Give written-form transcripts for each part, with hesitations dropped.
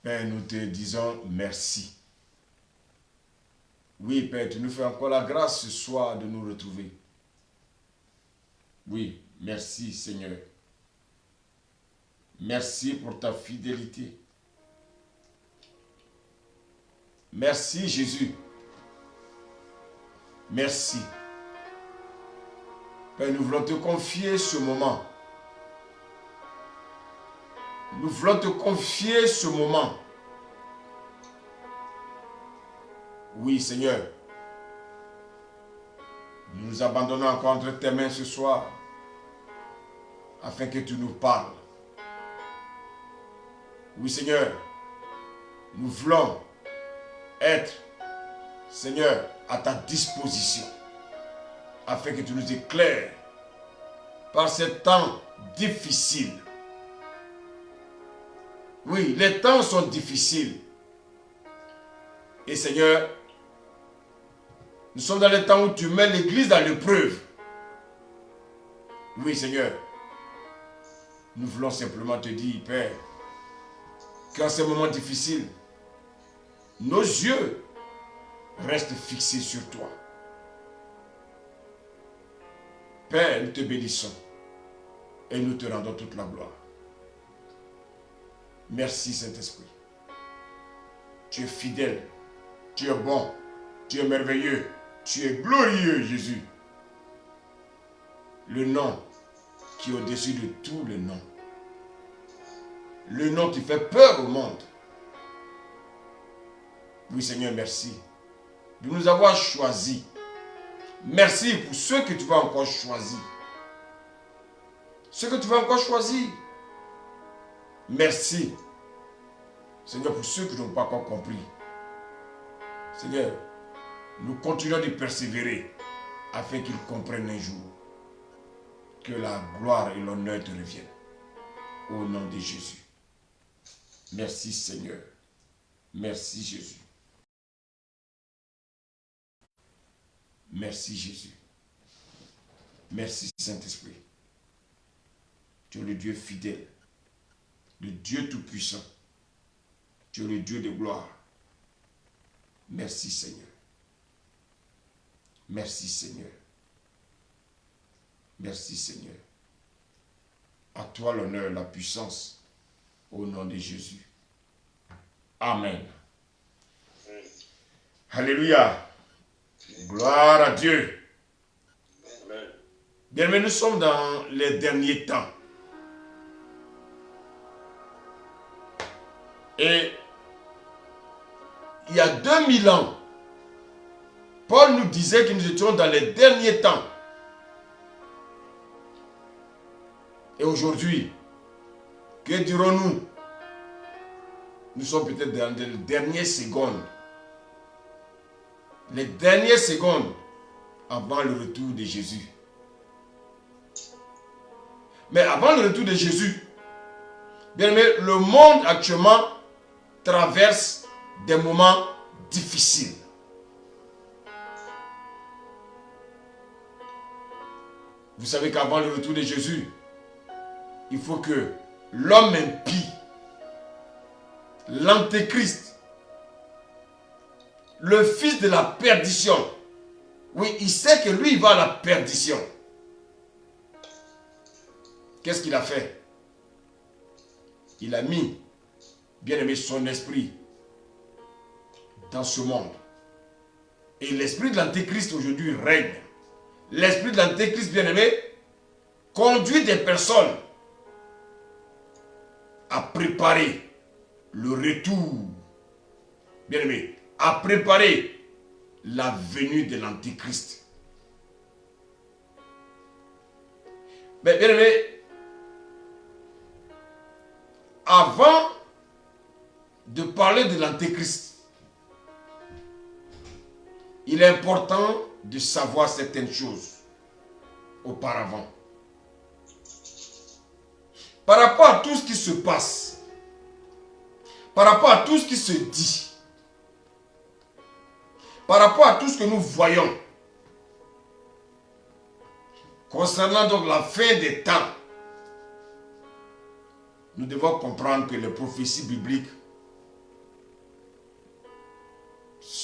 Père, nous te disons merci. Oui, Père, tu nous fais encore la grâce ce soir de nous retrouver. Oui, merci Seigneur. Merci pour ta fidélité. Merci Jésus. Merci. Père, nous voulons te confier ce moment. Nous voulons te confier ce moment. Oui, Seigneur. Nous nous abandonnons encore entre tes mains ce soir afin que tu nous parles. Oui, Seigneur. Nous voulons être, Seigneur, à ta disposition afin que tu nous éclaires par ces temps difficiles. Oui, les temps sont difficiles. Et Seigneur, nous sommes dans les temps où tu mets l'Église dans l'épreuve. Oui, Seigneur. Nous voulons simplement te dire, Père, qu'en ces moments difficiles, nos yeux restent fixés sur toi. Père, nous te bénissons et nous te rendons toute la gloire. Merci, Saint-Esprit. Tu es fidèle, tu es bon, tu es merveilleux, tu es glorieux, Jésus. Le nom qui est au-dessus de tous les noms. Le nom qui fait peur au monde. Oui, Seigneur, merci de nous avoir choisis. Merci pour ceux que tu vas encore choisir. Ceux que tu vas encore choisir. Merci, Seigneur, pour ceux qui n'ont pas encore compris. Seigneur, nous continuons de persévérer afin qu'ils comprennent un jour que la gloire et l'honneur te reviennent. Au nom de Jésus. Merci, Seigneur. Merci, Jésus. Merci, Jésus. Merci, Saint-Esprit. Tu es le Dieu fidèle, le Dieu tout-puissant. Tu es le Dieu de gloire. Merci, Seigneur. Merci, Seigneur. Merci, Seigneur. À toi l'honneur, la puissance, au nom de Jésus. Amen. Alléluia. Gloire à Dieu. Bien, mais nous sommes dans les derniers temps. Et il y a 2000 ans, Paul nous disait que nous étions dans les derniers temps. Et aujourd'hui, que dirons-nous? Nous sommes peut-être dans les dernières secondes. Les dernières secondes avant le retour de Jésus. Mais avant le retour de Jésus, bien aimé, le monde actuellement traverse des moments difficiles. Vous savez qu'avant le retour de Jésus, il faut que l'homme impie, l'antéchrist, le fils de la perdition, oui, il sait que lui, il va à la perdition. Qu'est-ce qu'il a fait? Il a mis, bien aimé, son esprit dans ce monde. Et l'esprit de l'antéchrist aujourd'hui règne. L'esprit de l'antéchrist, bien aimé, conduit des personnes à préparer le retour, bien aimé, à préparer la venue de l'antéchrist. Mais bien aimé, avant de parler de l'antéchrist, il est important de savoir certaines choses auparavant. Par rapport à tout ce qui se passe, par rapport à tout ce qui se dit, par rapport à tout ce que nous voyons, concernant donc la fin des temps, nous devons comprendre que les prophéties bibliques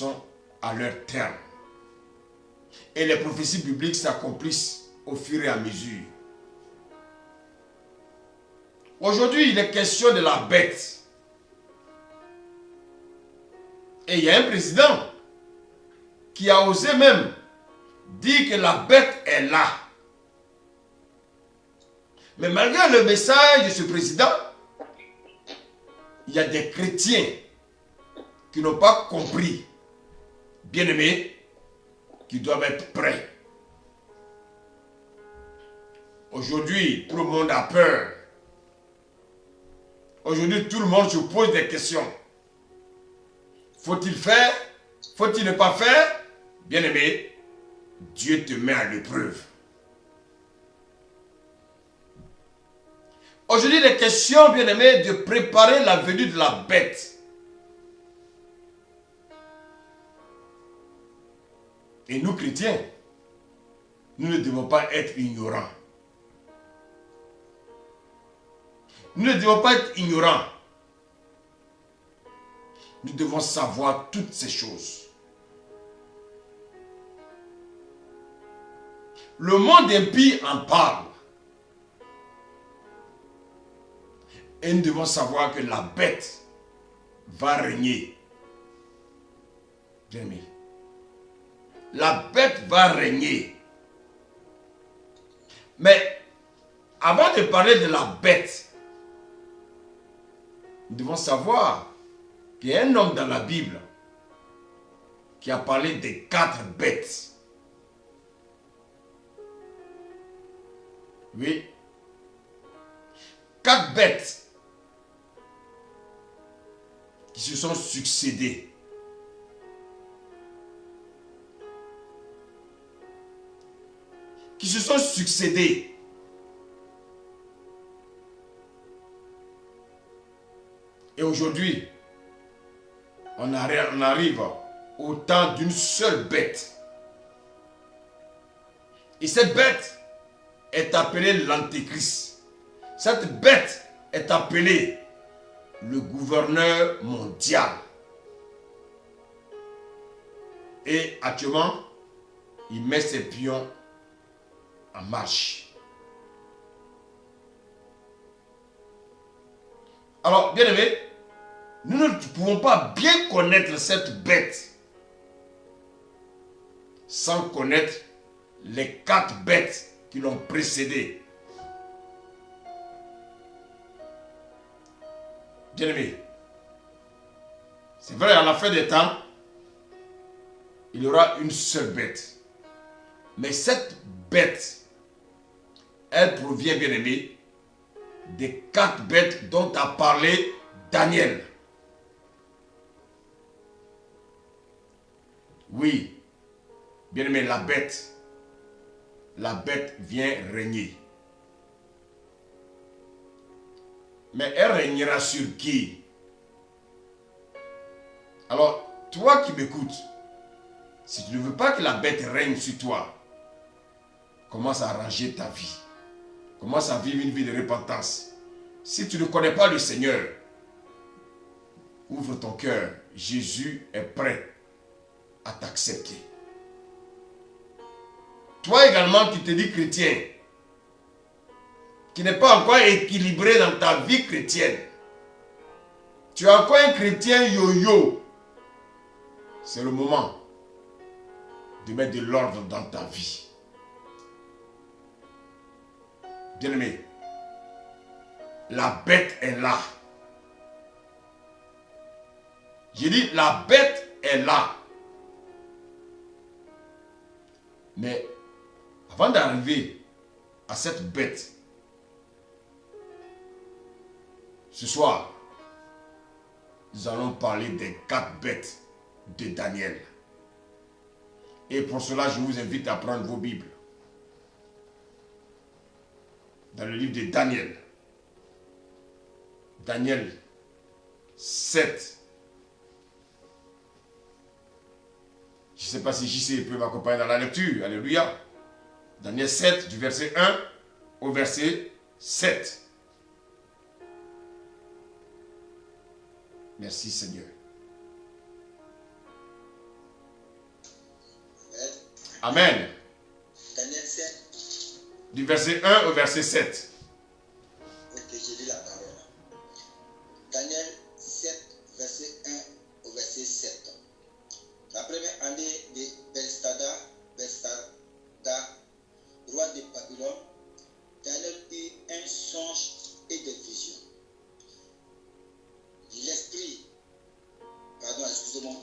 sont à leur terme. Et les prophéties bibliques s'accomplissent au fur et à mesure. Aujourd'hui, il est question de la bête. Et il y a un président qui a osé même dire que la bête est là. Mais malgré le message de ce président, il y a des chrétiens qui n'ont pas compris, bien-aimés, qui doivent être prêts. Aujourd'hui, tout le monde a peur. Aujourd'hui, tout le monde se pose des questions. Faut-il faire? Faut-il ne pas faire? Bien-aimé, Dieu te met à l'épreuve. Aujourd'hui, il est question, bien-aimé, de préparer la venue de la bête. Et nous, chrétiens, nous ne devons pas être ignorants. Nous ne devons pas être ignorants. Nous devons savoir toutes ces choses. Le monde impie en parle. Et nous devons savoir que la bête va régner. Bien-aimé. La bête va régner. Mais avant de parler de la bête, nous devons savoir qu'il y a un homme dans la Bible qui a parlé des 4 bêtes. Oui. 4 bêtes qui se sont succédées. Qui se sont succédées. Et aujourd'hui, on arrive au temps d'une seule bête. Et cette bête est appelée l'Antéchrist. Cette bête est appelée le gouverneur mondial. Et actuellement, il met ses pions en marche. Alors, bien aimé, nous ne pouvons pas bien connaître cette bête sans connaître les 4 bêtes qui l'ont précédé. Bien aimé, c'est vrai, à la fin des temps, il y aura une seule bête. Mais cette bête, elle provient, bien aimé, des 4 bêtes dont a parlé Daniel. Oui, bien aimé, la bête vient régner. Mais elle régnera sur qui? Alors, toi qui m'écoutes, si tu ne veux pas que la bête règne sur toi, commence à arranger ta vie. Commence à vivre une vie de repentance. Si tu ne connais pas le Seigneur, ouvre ton cœur. Jésus est prêt à t'accepter. Toi également qui te dis chrétien, qui n'est pas encore équilibré dans ta vie chrétienne, tu es encore un chrétien yo-yo, c'est le moment de mettre de l'ordre dans ta vie. Bien-aimé, la bête est là. J'ai dit, la bête est là. Mais avant d'arriver à cette bête, ce soir, nous allons parler des 4 bêtes de Daniel. Et pour cela, je vous invite à prendre vos Bibles. Dans le livre de Daniel. Daniel 7. Je ne sais pas si JC peut m'accompagner dans la lecture. Alléluia. Daniel 7, du verset 1 au verset 7. Merci Seigneur. Amen. Daniel 7. Du verset 1 au verset 7. Ok, j'ai lu la parole. Daniel 7, verset 1 au verset 7. La première année de Belshazzar, roi de Babylone, Daniel eut un songe et des visions. L'esprit, pardon, excusez-moi,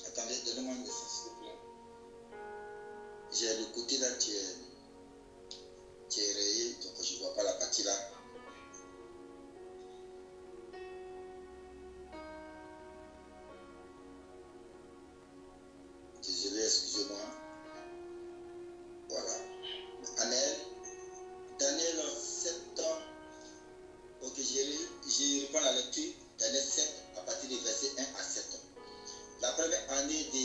attendez, donnez-moi une naissance, s'il vous plaît. J'ai le côté là qui est rayé, donc je ne vois pas la partie là. Désolé, excusez-moi. Voilà. Daniel 7 ans. Ok, je reprends la lecture. Daniel 7 à partir du verset 1 à 7. La première année de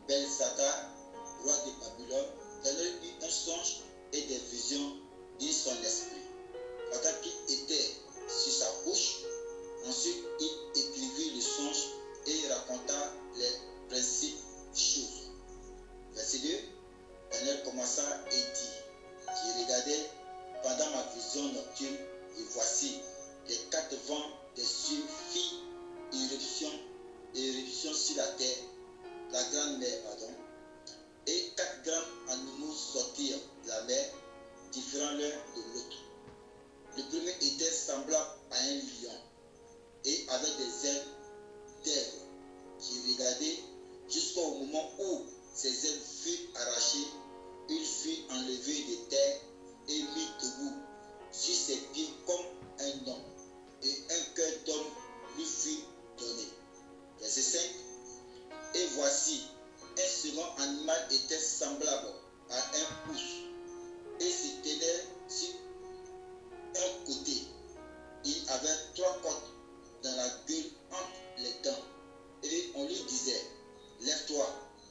Belshazzar, roi de Babylone, Daniel eut un songe et des visions de son esprit. Pendant qu'il était sur sa couche, ensuite il écrivit le songe et raconta les principes choses. Verset 2. Daniel commença et dit: j'ai regardé pendant ma vision nocturne, et voici, les 4 vents des cieux firent éruption sur la terre, la grande mer, pardon, et 4 grands animaux sortirent de la mer, différents l'un de l'autre. Le premier était semblable à un lion, et avait des ailes d'aigle. J'ai regardé jusqu'au moment où ses ailes furent arrachées, il fut enlevé de terre et mis debout sur ses pieds comme un homme, et un cœur d'homme lui fut donné. Verset 5. Et voici, un second animal était semblable à un pouce, et se tenait sur un côté. Il avait 3 côtes dans la gueule entre les dents, et on lui disait: lève-toi,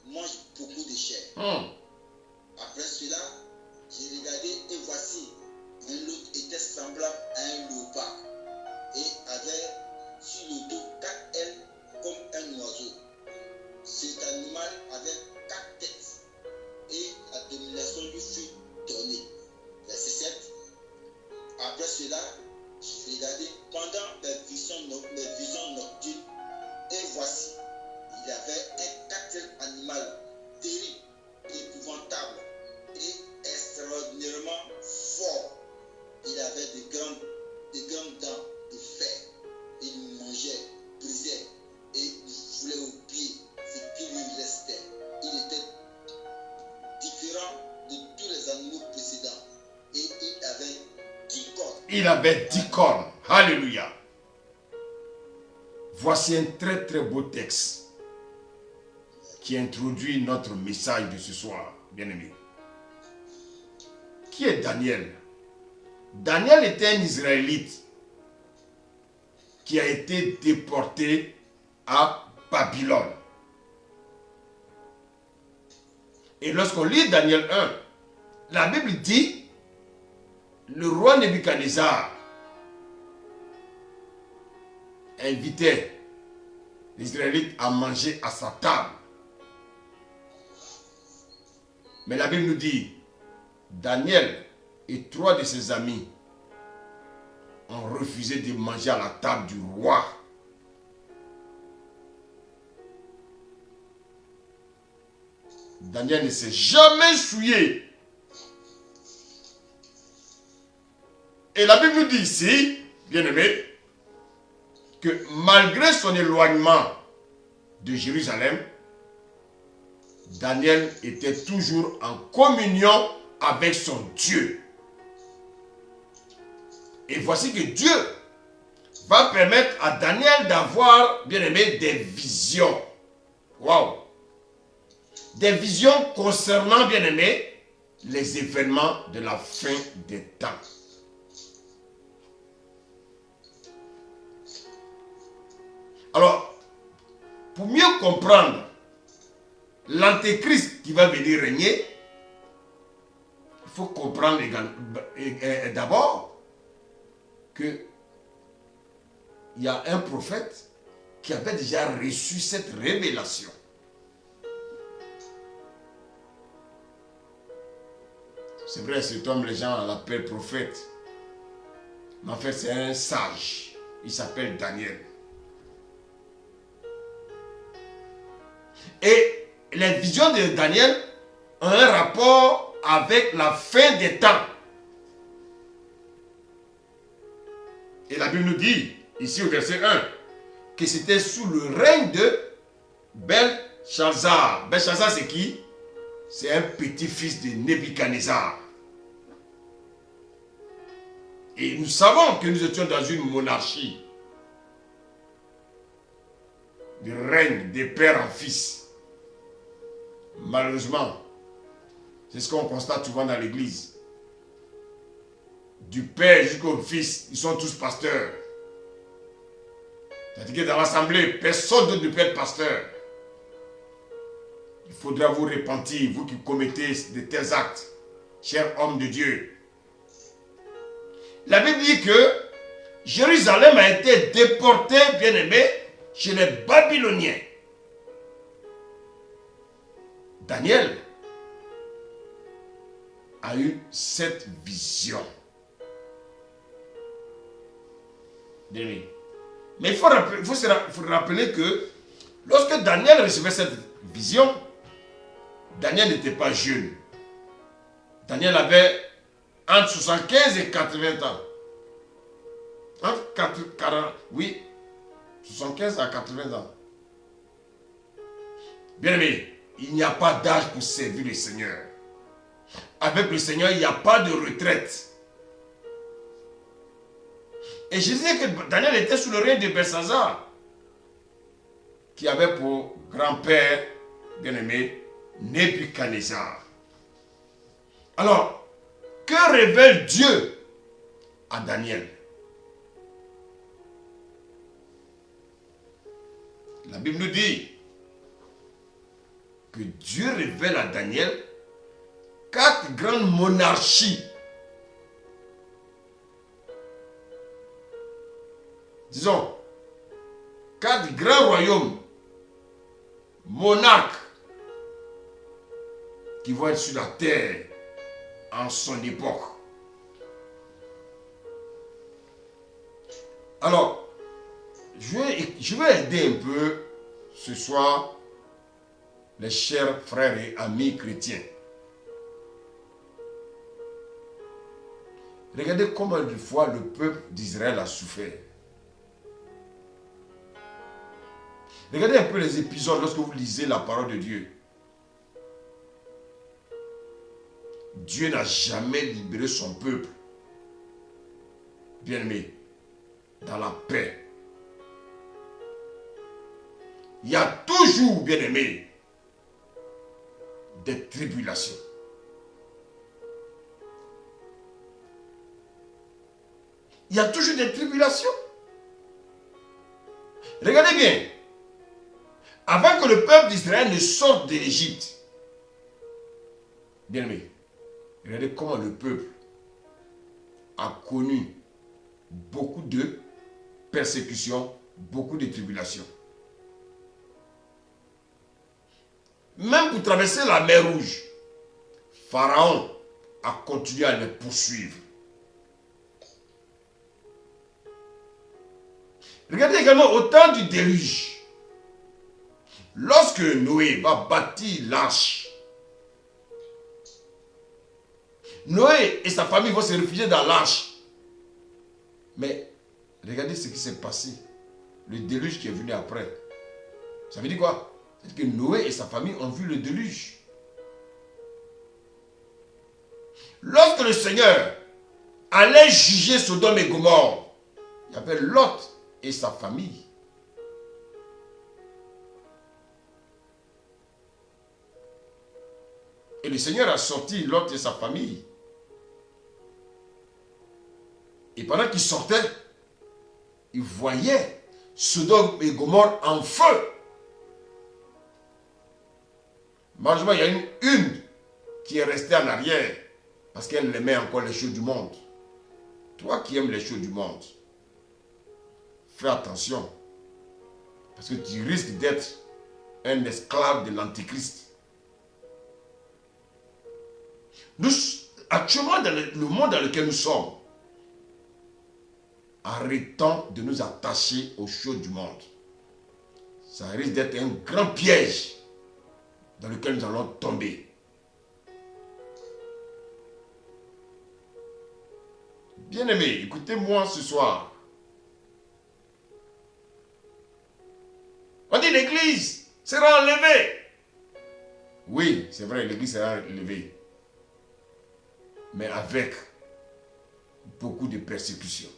mange beaucoup de chair. Après cela, j'ai regardé et voici, un autre était semblable à un léopard et avait sur le dos 4 ailes comme un oiseau. Cet animal avait 4 têtes et la domination lui fut donnée. Verset 7. Après cela, j'ai regardé pendant mes visions nocturnes et voici, il y avait un 4e animal terrible, épouvantable et extraordinairement fort. Il avait de grandes dents de fer. Il mangeait, brisait et voulait au pied ce qui lui restait. Il était différent de tous les animaux précédents et il avait 10 cornes. Il avait 10 cornes. Alléluia. Voici un très très beau texte qui introduit notre message de ce soir, bien-aimé. Qui est Daniel? Daniel était un Israélite qui a été déporté à Babylone. Et lorsqu'on lit Daniel 1, la Bible dit, le roi Nebuchadnezzar invitait les Israélites à manger à sa table. Mais la Bible nous dit, Daniel et 3 de ses amis ont refusé de manger à la table du roi. Daniel ne s'est jamais souillé. Et la Bible nous dit ici, bien-aimé, que malgré son éloignement de Jérusalem, Daniel était toujours en communion avec son Dieu. Et voici que Dieu va permettre à Daniel d'avoir, bien aimé, des visions. Waouh! Des visions concernant, bien aimé, les événements de la fin des temps. Alors, pour mieux comprendre l'antéchrist qui va venir régner, il faut comprendre d'abord qu'il y a un prophète qui avait déjà reçu cette révélation. C'est vrai, cet homme, les gens l'appellent prophète. Mais en fait, c'est un sage. Il s'appelle Daniel. Et les visions de Daniel ont un rapport avec la fin des temps. Et la Bible nous dit, ici au verset 1, que c'était sous le règne de Belshazzar. Belshazzar, c'est qui? C'est un petit-fils de Nebuchadnezzar. Et nous savons que nous étions dans une monarchie. Du règne des pères en fils. Malheureusement, c'est ce qu'on constate souvent dans l'église. Du père jusqu'au fils, ils sont tous pasteurs. C'est-à-dire que dans l'assemblée, personne d'autre ne peut être pasteur. Il faudra vous repentir, vous qui commettez de tels actes, chers hommes de Dieu. La Bible dit que Jérusalem a été déportée, bien-aimé, chez les Babyloniens. Daniel a eu cette vision. Mais il faut rappeler que lorsque Daniel recevait cette vision, Daniel n'était pas jeune. Daniel avait entre 75 et 80 ans. Entre 75 à 80 ans. Bien aimé, il n'y a pas d'âge pour servir le Seigneur. Avec le Seigneur, il n'y a pas de retraite. Et je disais que Daniel était sous le règne de Belshazzar, qui avait pour grand-père, bien-aimé, Nebuchadnezzar. Alors, que révèle Dieu à Daniel? La Bible nous dit que Dieu révèle à Daniel 4 grandes monarchies. Disons, 4 grands royaumes, monarques, qui vont être sur la terre en son époque. Alors, je vais aider un peu ce soir les chers frères et amis chrétiens. Regardez comment de fois le peuple d'Israël a souffert. Regardez un peu les épisodes lorsque vous lisez la parole de Dieu. Dieu n'a jamais libéré son peuple, bien-aimé, dans la paix. Il y a toujours, bien-aimé, des tribulations. Il y a toujours des tribulations. Regardez bien. Avant que le peuple d'Israël ne sorte de l'Égypte, bien-aimé, regardez comment le peuple a connu beaucoup de persécutions, beaucoup de tribulations. Même pour traverser la mer Rouge, Pharaon a continué à les poursuivre. Regardez également au temps du déluge. Lorsque Noé va bâtir l'arche, Noé et sa famille vont se réfugier dans l'arche. Mais regardez ce qui s'est passé. Le déluge qui est venu après. Ça veut dire quoi? C'est que Noé et sa famille ont vu le déluge. Lorsque le Seigneur allait juger Sodome et Gomorrhe, il y avait Lot et sa famille. Et le Seigneur a sorti Lot et sa famille. Et pendant qu'ils sortaient, ils voyaient Sodome et Gomorrhe en feu. Malheureusement, il y a une qui est restée en arrière parce qu'elle aimait encore les choses du monde. Toi qui aimes les choses du monde, fais attention parce que tu risques d'être un esclave de l'Antichrist. actuellement, dans le monde dans lequel nous sommes, arrêtons de nous attacher aux choses du monde. Ça risque d'être un grand piège dans lequel nous allons tomber. Bien-aimés, écoutez-moi ce soir. On dit l'église sera enlevée. Oui, c'est vrai, l'église sera enlevée. Mais avec beaucoup de persécutions.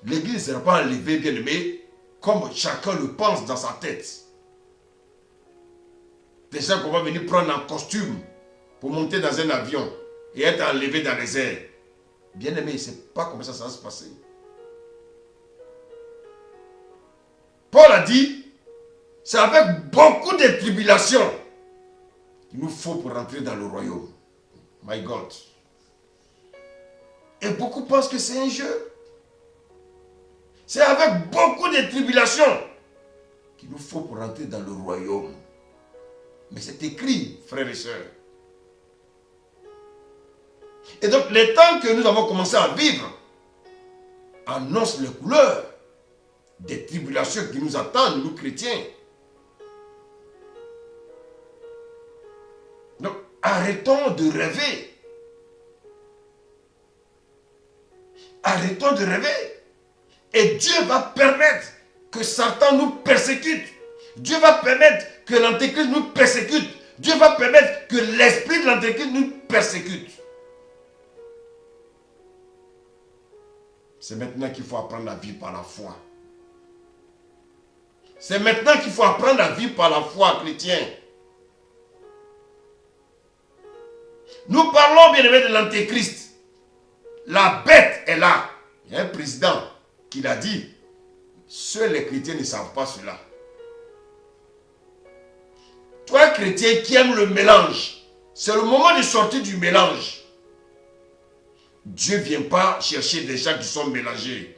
L'église ne sera pas enlevée, bien-aimé, comme chacun le pense dans sa tête. Des gens qu'on va venir prendre en costume pour monter dans un avion et être enlevé dans les airs. Bien-aimé, ce n'est pas comme ça va se passer. Paul a dit, c'est avec beaucoup de tribulations qu'il nous faut pour rentrer dans le royaume. My God. Et beaucoup pensent que c'est un jeu. C'est avec beaucoup de tribulations qu'il nous faut pour rentrer dans le royaume. Mais c'est écrit, frères et sœurs. Et donc, les temps que nous avons commencé à vivre annoncent les couleurs des tribulations qui nous attendent, nous chrétiens. Donc, arrêtons de rêver. Arrêtons de rêver. Et Dieu va permettre que Satan nous persécute. Dieu va permettre que l'Antéchrist nous persécute. Dieu va permettre que l'esprit de l'Antéchrist nous persécute. C'est maintenant qu'il faut apprendre à vivre par la foi. C'est maintenant qu'il faut apprendre à vivre par la foi, chrétien. Nous parlons bien aimé de l'Antéchrist. La bête est là. Il y a un président qui l'a dit. Seuls les chrétiens ne savent pas cela. Toi, chrétien qui aime le mélange, c'est le moment de sortir du mélange. Dieu ne vient pas chercher des gens qui sont mélangés.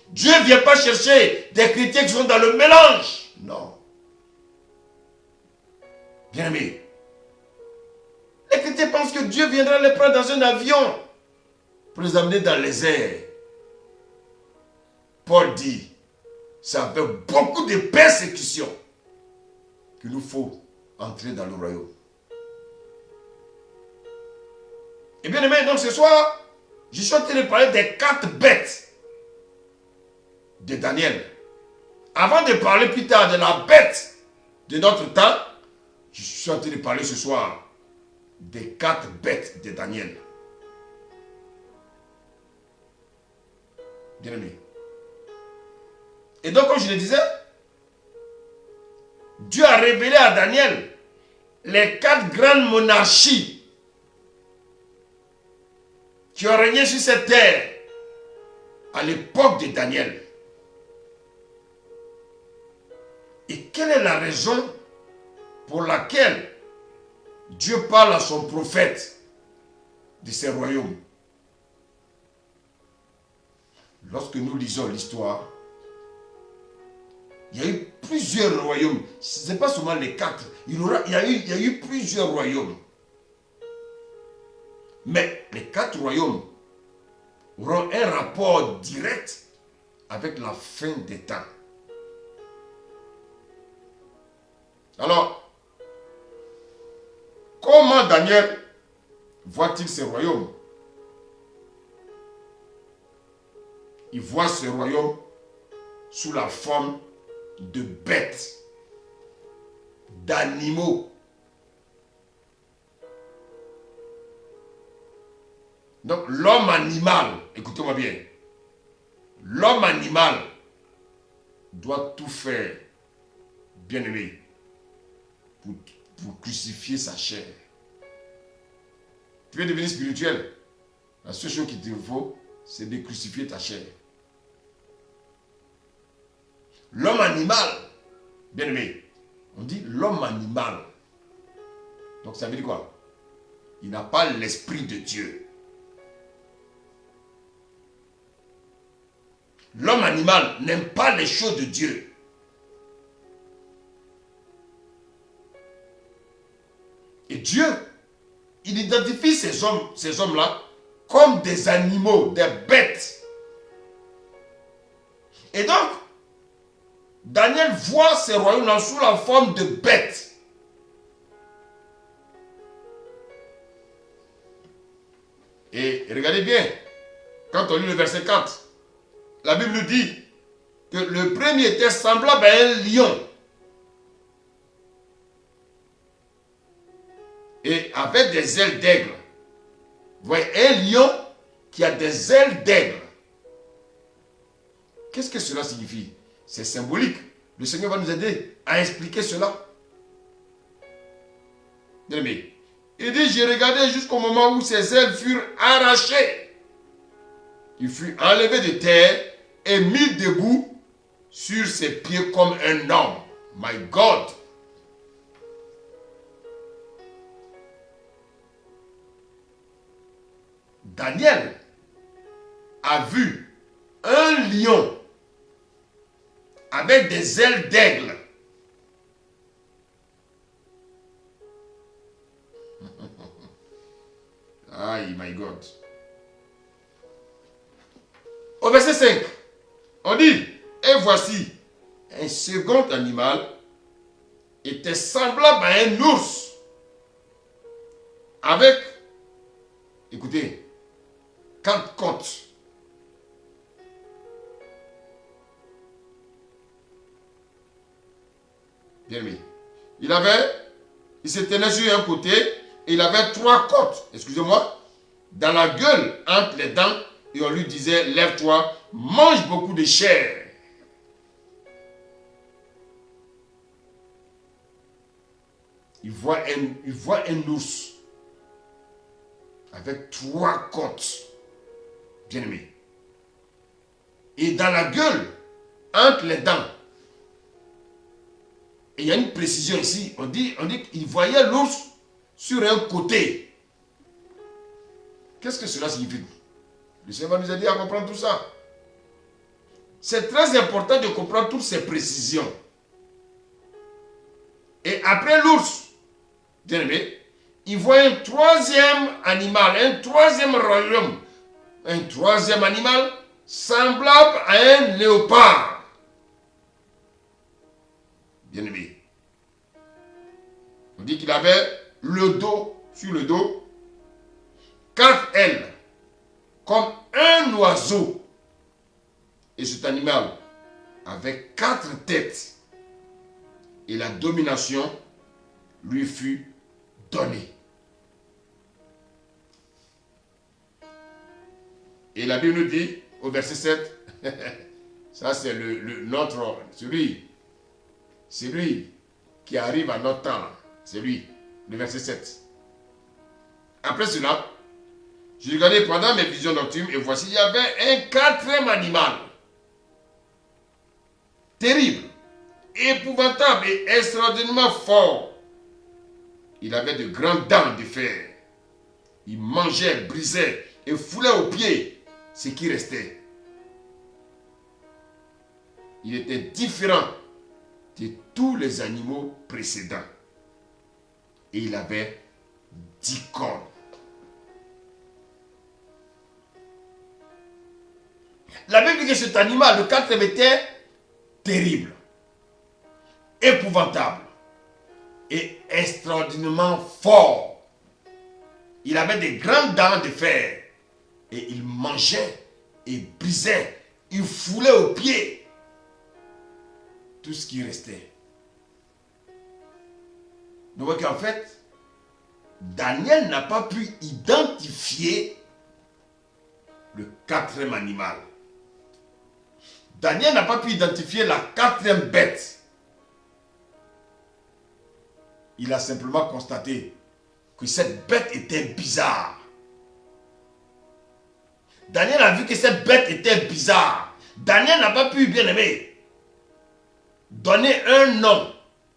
Dieu ne vient pas chercher des chrétiens qui sont dans le mélange. Non. Bien-aimé, les chrétiens pensent que Dieu viendra les prendre dans un avion pour les amener dans les airs. Paul dit, c'est avec beaucoup de persécutions qu'il nous faut entrer dans le royaume. Et bien aimé, donc ce soir, je suis en train de parler des 4 bêtes de Daniel. Avant de parler plus tard de la bête de notre temps, je suis en train de parler ce soir des 4 bêtes de Daniel. Bien aimé. Et donc, comme je le disais, Dieu a révélé à Daniel les 4 grandes monarchies qui ont régné sur cette terre à l'époque de Daniel. Et quelle est la raison pour laquelle Dieu parle à son prophète de ces royaumes? Lorsque nous lisons l'histoire, il y a eu plusieurs royaumes. Ce n'est pas seulement les 4. Il y a eu plusieurs royaumes. Mais les 4 royaumes auront un rapport direct avec la fin des temps. Alors, comment Daniel voit-il ces royaumes? Il voit ces royaumes sous la forme de bêtes, d'animaux. Donc l'homme animal, écoutez-moi bien, l'homme animal doit tout faire, bien aimé, pour crucifier sa chair. Tu veux devenir spirituel, la seule chose qu'il te faut, c'est de crucifier ta chair. L'homme animal, bien aimé, on dit l'homme animal. Donc ça veut dire quoi? Il n'a pas l'esprit de Dieu. L'homme animal n'aime pas les choses de Dieu. Et Dieu, il identifie ces hommes-là comme des animaux, des bêtes. Et donc, Daniel voit ces royaumes-là sous la forme de bêtes. Et regardez bien, quand on lit le verset 4, la Bible nous dit que le premier était semblable à un lion. Et avec des ailes d'aigle. Vous voyez, un lion qui a des ailes d'aigle. Qu'est-ce que cela signifie? C'est symbolique. Le Seigneur va nous aider à expliquer cela. Bien-aimé. Il dit, j'ai regardé jusqu'au moment où ses ailes furent arrachées. Il fut enlevé de terre et mis debout sur ses pieds comme un homme. My God! Daniel a vu un lion avec des ailes d'aigle. Aïe, my God. Au verset 5, on dit, et voici, un second animal était semblable à un ours, avec, écoutez, 4 côtes. Bien aimé. Il se tenait sur un côté, et il avait 3 côtes, excusez-moi, dans la gueule, entre les dents, et on lui disait, lève-toi, mange beaucoup de chair. Il voit un ours avec 3 côtes, bien aimé. Et dans la gueule, entre les dents, et il y a une précision ici, on dit qu'il voyait l'ours sur un côté. Qu'est-ce que cela signifie? Le Seigneur va nous aider à comprendre tout ça. C'est très important de comprendre toutes ces précisions. Et après l'ours, bien aimé, il voit un troisième animal, un troisième royaume, un troisième animal semblable à un léopard. Bien aimé. On dit qu'il avait le dos, sur le dos, 4 ailes, comme un oiseau. Et cet animal avait 4 têtes. Et la domination lui fut donnée. Et la Bible nous dit, au verset 7, ça c'est celui qui arrive à notre temps, c'est lui, le verset 7. Après cela, je regardais pendant mes visions nocturnes et voici, il y avait un 4e animal. Terrible, épouvantable et extraordinairement fort. Il avait de grandes dents de fer. Il mangeait, brisait et foulait aux pieds ce qui restait. Il était différent de tous les animaux précédents. Et il avait 10 cornes. La Bible dit que cet animal, le 4e, était terrible, épouvantable et extraordinairement fort. Il avait des grandes dents de fer et il mangeait et brisait, il foulait aux pieds tout ce qui restait. Nous voyons qu'en fait, Daniel n'a pas pu identifier le 4e animal. Daniel n'a pas pu identifier la 4e bête. Il a simplement constaté que cette bête était bizarre. Daniel a vu que cette bête était bizarre. Daniel n'a pas pu, bien aimé, donner un nom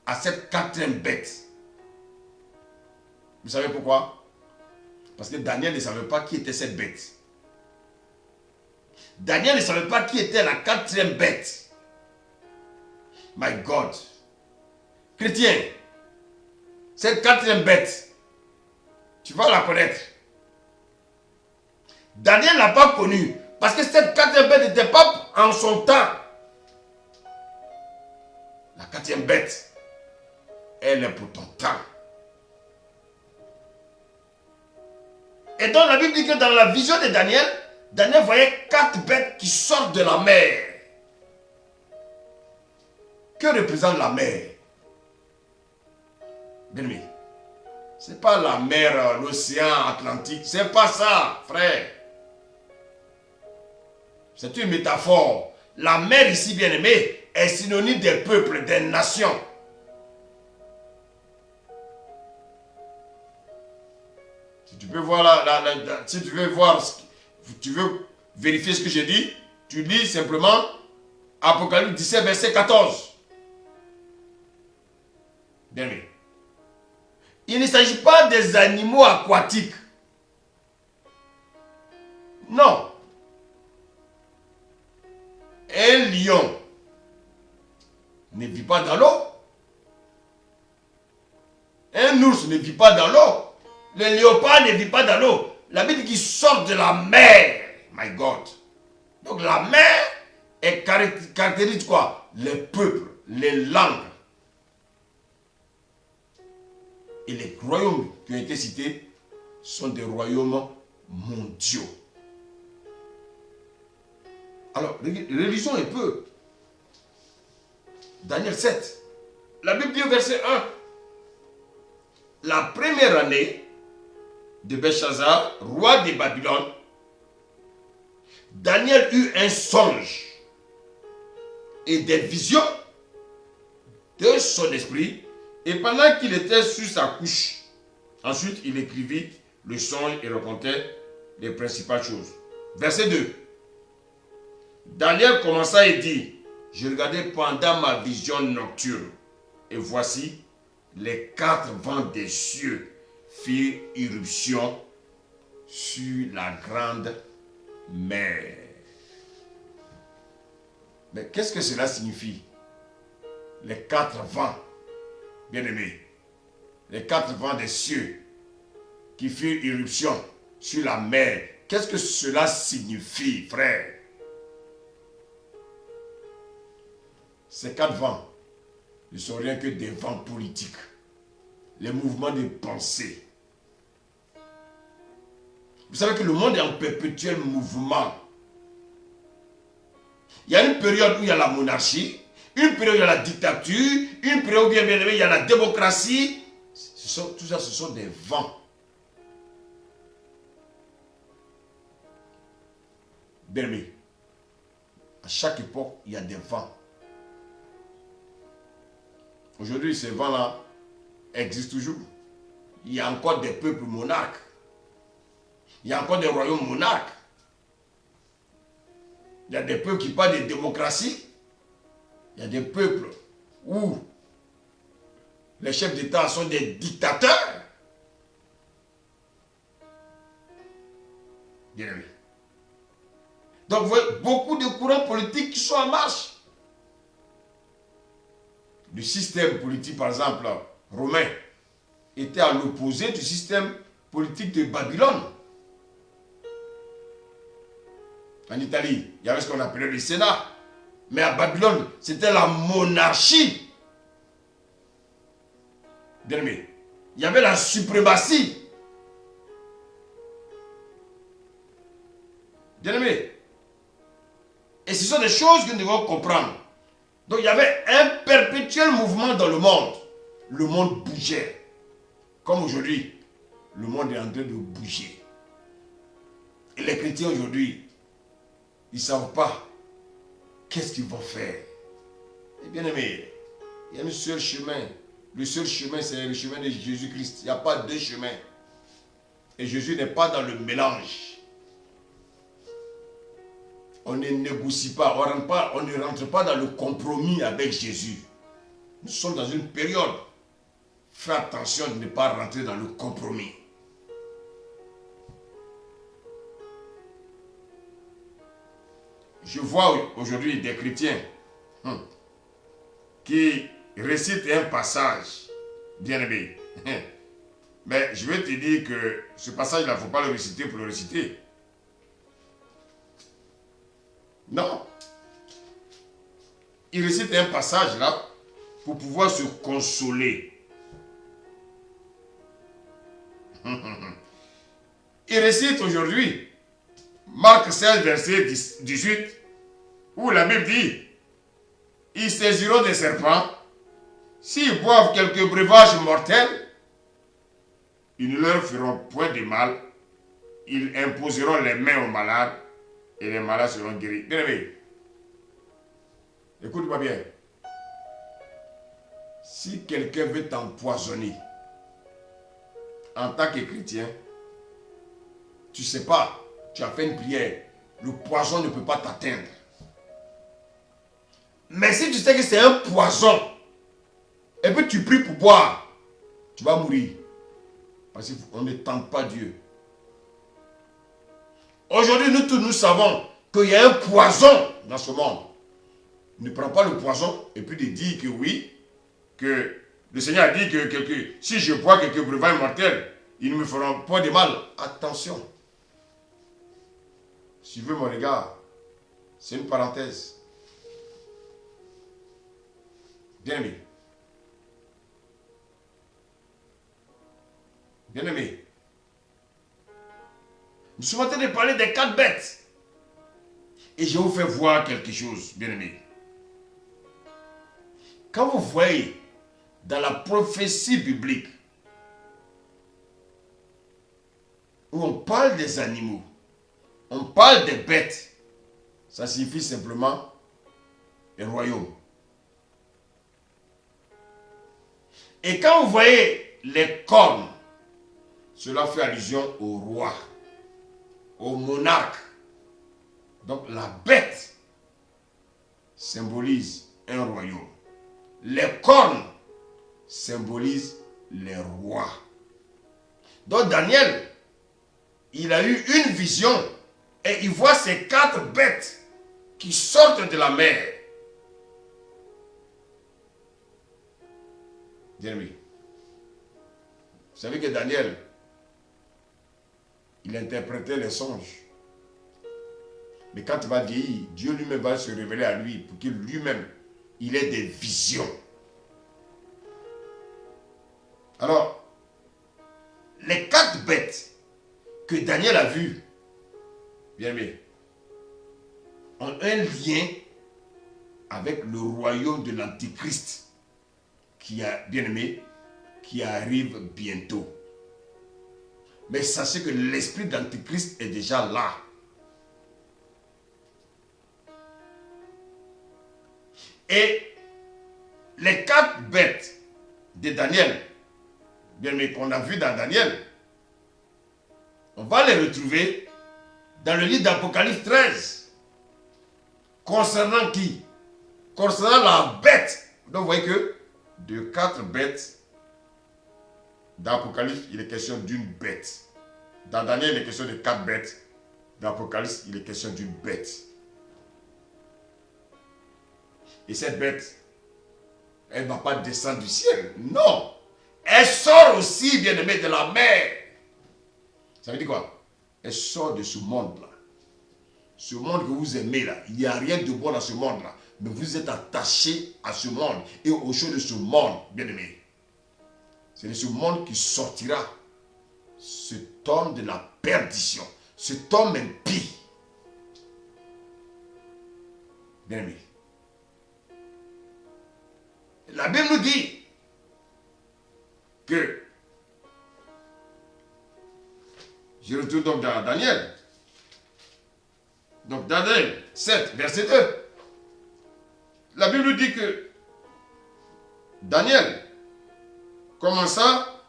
à cette 4e bête. Vous savez pourquoi? Parce que Daniel ne savait pas qui était cette bête. Daniel ne savait pas qui était la 4e bête. My God. Chrétien, cette 4e bête, Tu vas la connaître. Daniel n'a pas connu. Parce que cette quatrième bête n'était pas en son temps. La quatrième bête, elle est pour ton temps. Et donc la Bible dit que dans la vision de Daniel, Daniel voyait 4 bêtes qui sortent de la mer. Que représente la mer? Bien-aimé, ce n'est pas la mer, l'océan Atlantique, c'est pas ça, frère. C'est une métaphore. La mer ici, bien-aimé, est synonyme des peuples, des nations. Si tu peux voir si tu veux voir, tu veux vérifier ce que j'ai dit, tu lis simplement Apocalypse 17, verset 14. Bien-aimé. Il ne s'agit pas des animaux aquatiques. Non. Un lion ne vit pas dans l'eau. Un ours ne vit pas dans l'eau. Le léopard ne vit pas dans l'eau. La Bible dit qu'il sort de la mer. My God. Donc la mer est caractérise quoi? Les peuples, les langues. Et les royaumes qui ont été cités sont des royaumes mondiaux. Alors, relisons un peu. Daniel 7. La Bible dit au verset 1. La première année de Belshazzar, roi de Babylone, Daniel eut un songe et des visions de son esprit. Et pendant qu'il était sur sa couche, ensuite il écrivit le songe et racontait les principales choses. Verset 2. Daniel commença et dit, je regardais pendant ma vision nocturne, et voici, les 4 vents des cieux firent irruption sur la grande mer. Mais qu'est-ce que cela signifie? Les 4 vents, bien-aimés, les 4 vents des cieux qui firent irruption sur la mer. Qu'est-ce que cela signifie, frère? Ces 4 vents ne sont rien que des vents politiques, les mouvements de pensée. Vous savez que le monde est en perpétuel mouvement. Il y a une période où il y a la monarchie, une période où il y a la dictature, une période où bien aimé, il y a la démocratie. Tout ça, ce sont des vents. Bien aimé, à chaque époque, il y a des vents. Aujourd'hui, ces vents-là existent toujours. Il y a encore des peuples monarques. Il y a encore des royaumes monarques. Il y a des peuples qui parlent de démocratie. Il y a des peuples où les chefs d'État sont des dictateurs. Bien aimé. Donc, vous voyez beaucoup de courants politiques qui sont en marche. Le système politique, par exemple, romain, était à l'opposé du système politique de Babylone. En Italie, il y avait ce qu'on appelait le Sénat. Mais à Babylone, c'était la monarchie. Bien aimé. Il y avait la suprématie. Bien aimé. Et ce sont des choses que nous devons comprendre. Donc il y avait un perpétuel mouvement dans le monde. Le monde bougeait. Comme aujourd'hui, le monde est en train de bouger. Et les chrétiens aujourd'hui, ils ne savent pas qu'est-ce qu'ils vont faire. Et bien aimé, il y a un seul chemin. Le seul chemin, c'est le chemin de Jésus-Christ. Il n'y a pas deux chemins. Et Jésus n'est pas dans le mélange. On ne négocie pas, on ne rentre pas dans le compromis avec Jésus. Nous sommes dans une période. Fais attention de ne pas rentrer dans le compromis. Je vois aujourd'hui des chrétiens qui récitent un passage, bien aimé. Mais je vais te dire que ce passage-là, il ne faut pas le réciter pour le réciter. Non. Il récite un passage là pour pouvoir se consoler. Il récite aujourd'hui Marc 16, verset 18, où la Bible dit, ils saisiront des serpents, s'ils boivent quelques breuvages mortels, ils ne leur feront point de mal, ils imposeront les mains aux malades, et les malades seront guéris. Bien aimé, écoute-moi bien. Si quelqu'un veut t'empoisonner, en tant que chrétien, tu ne sais pas, tu as fait une prière, le poison ne peut pas t'atteindre. Mais si tu sais que c'est un poison, et puis tu pries pour boire, tu vas mourir. Parce qu'on ne tente pas Dieu. Aujourd'hui, nous tous, nous savons qu'il y a un poison dans ce monde. Ne prends pas le poison et puis de dire que oui, que le Seigneur a dit que si je bois quelques breuvages mortels, ils ne me feront pas de mal. Attention. Suivez mon regard. C'est une parenthèse. Bien aimé. Bien aimé. Nous sommes en train de parler des 4 bêtes. Et je vais vous faire voir quelque chose, bien aimé. Quand vous voyez dans la prophétie biblique où on parle des animaux, on parle des bêtes, ça signifie simplement les royaumes. Et quand vous voyez les cornes, cela fait allusion au roi, au monarque. Donc la bête symbolise un royaume. Les cornes symbolisent les rois. Donc Daniel, il a eu une vision et il voit ces 4 bêtes qui sortent de la mer. Bien-aimé, vous savez que Daniel, il interprétait les songes. Mais quand il va vieillir, Dieu lui-même va se révéler à lui pour qu'il lui-même, il ait des visions. Alors, les 4 bêtes que Daniel a vues, bien aimé, ont un lien avec le royaume de l'Antichrist qui a, bien aimé, qui arrive bientôt. Mais sachez que l'esprit d'Antichrist est déjà là. Et les 4 bêtes de Daniel, bien aimé, qu'on a vu dans Daniel, on va les retrouver dans le livre d'Apocalypse 13. Concernant qui? Concernant la bête. Donc vous voyez que de 4 bêtes, dans Apocalypse, il est question d'une bête. Dans Daniel, il est question de 4 bêtes. Dans Apocalypse, il est question d'une bête. Et cette bête, elle ne va pas descendre du ciel. Non. Elle sort aussi, bien aimé, de la mer. Ça veut dire quoi? Elle sort de ce monde-là. Ce monde que vous aimez là, il n'y a rien de bon dans ce monde-là. Mais vous êtes attaché à ce monde et aux choses de ce monde, bien aimé. C'est de ce monde qui sortira cet homme de la perdition, cet homme impie. Bien aimé. La Bible nous dit que, je retourne donc dans Daniel. Donc Daniel 7, verset 2. La Bible nous dit que Daniel commença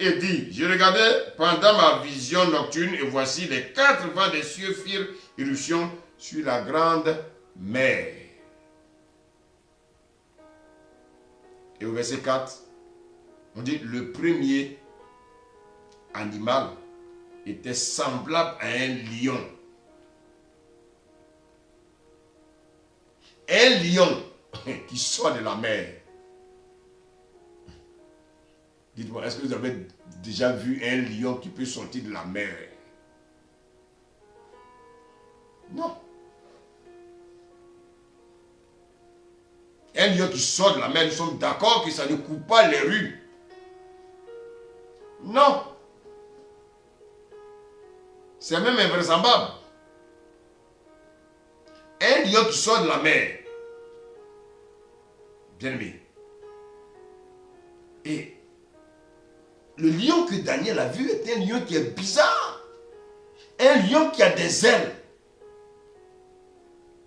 et dit, je regardais pendant ma vision nocturne et voici les 4 vents des cieux firent irruption sur la grande mer. Et au verset 4, on dit, le premier animal était semblable à un lion. Un lion qui sort de la mer. Dites-moi, est-ce que vous avez déjà vu un lion qui peut sortir de la mer? Non. Un lion qui sort de la mer, nous sommes d'accord que ça ne coupe pas les rues. Non. C'est même invraisemblable. Un lion qui sort de la mer. Bien aimé. Et le lion que Daniel a vu est un lion qui est bizarre. Un lion qui a des ailes.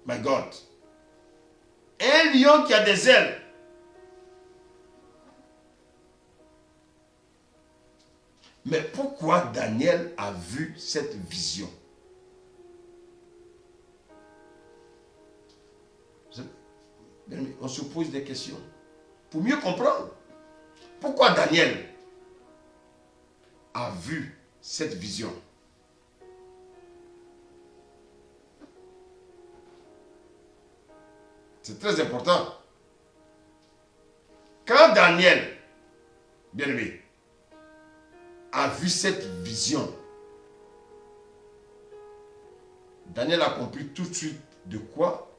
My God. Un lion qui a des ailes. Mais pourquoi Daniel a vu cette vision? On se pose des questions pour mieux comprendre. Pourquoi Daniel a vu cette vision? C'est très important. Quand Daniel, bien-aimé, a vu cette vision, Daniel a compris tout de suite de quoi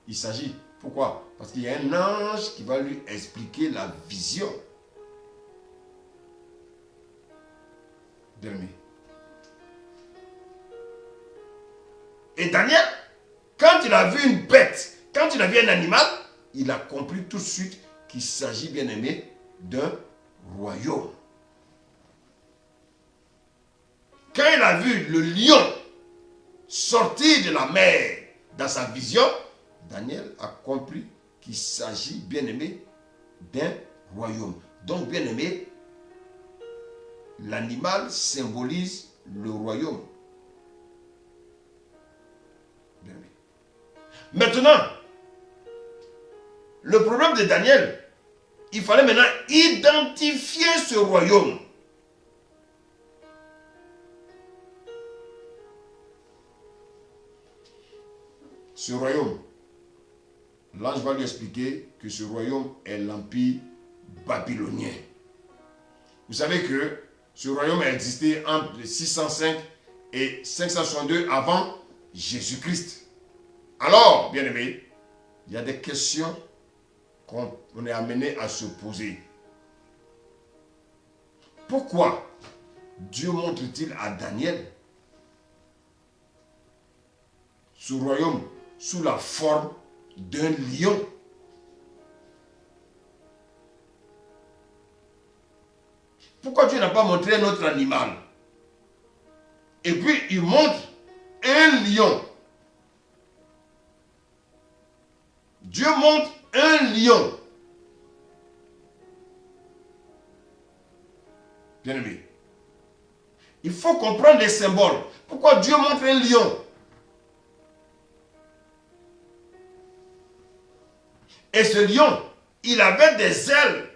il s'agit. Pourquoi? Parce qu'il y a un ange qui va lui expliquer la vision. Bien-aimé. Et Daniel, quand il a vu une bête, quand il a vu un animal, il a compris tout de suite qu'il s'agit, bien aimé, d'un royaume. Quand il a vu le lion sortir de la mer dans sa vision, Daniel a compris qu'il s'agit, bien aimé, d'un royaume. Donc, bien aimé, l'animal symbolise le royaume. Bien aimé. Maintenant, le problème de Daniel, il fallait maintenant identifier ce royaume. Ce royaume, l'ange va lui expliquer que ce royaume est l'empire babylonien. Vous savez que ce royaume a existé entre 605 et 562 avant Jésus-Christ. Alors, bien aimé, il y a des questions qu'on est amené à se poser. Pourquoi Dieu montre-t-il à Daniel ce royaume sous la forme d'un lion? Pourquoi Dieu n'a pas montré un autre animal? Et puis il montre un lion. Dieu montre un lion. Bien-aimé, il faut comprendre les symboles. Pourquoi Dieu montre un lion? Et ce lion, il avait des ailes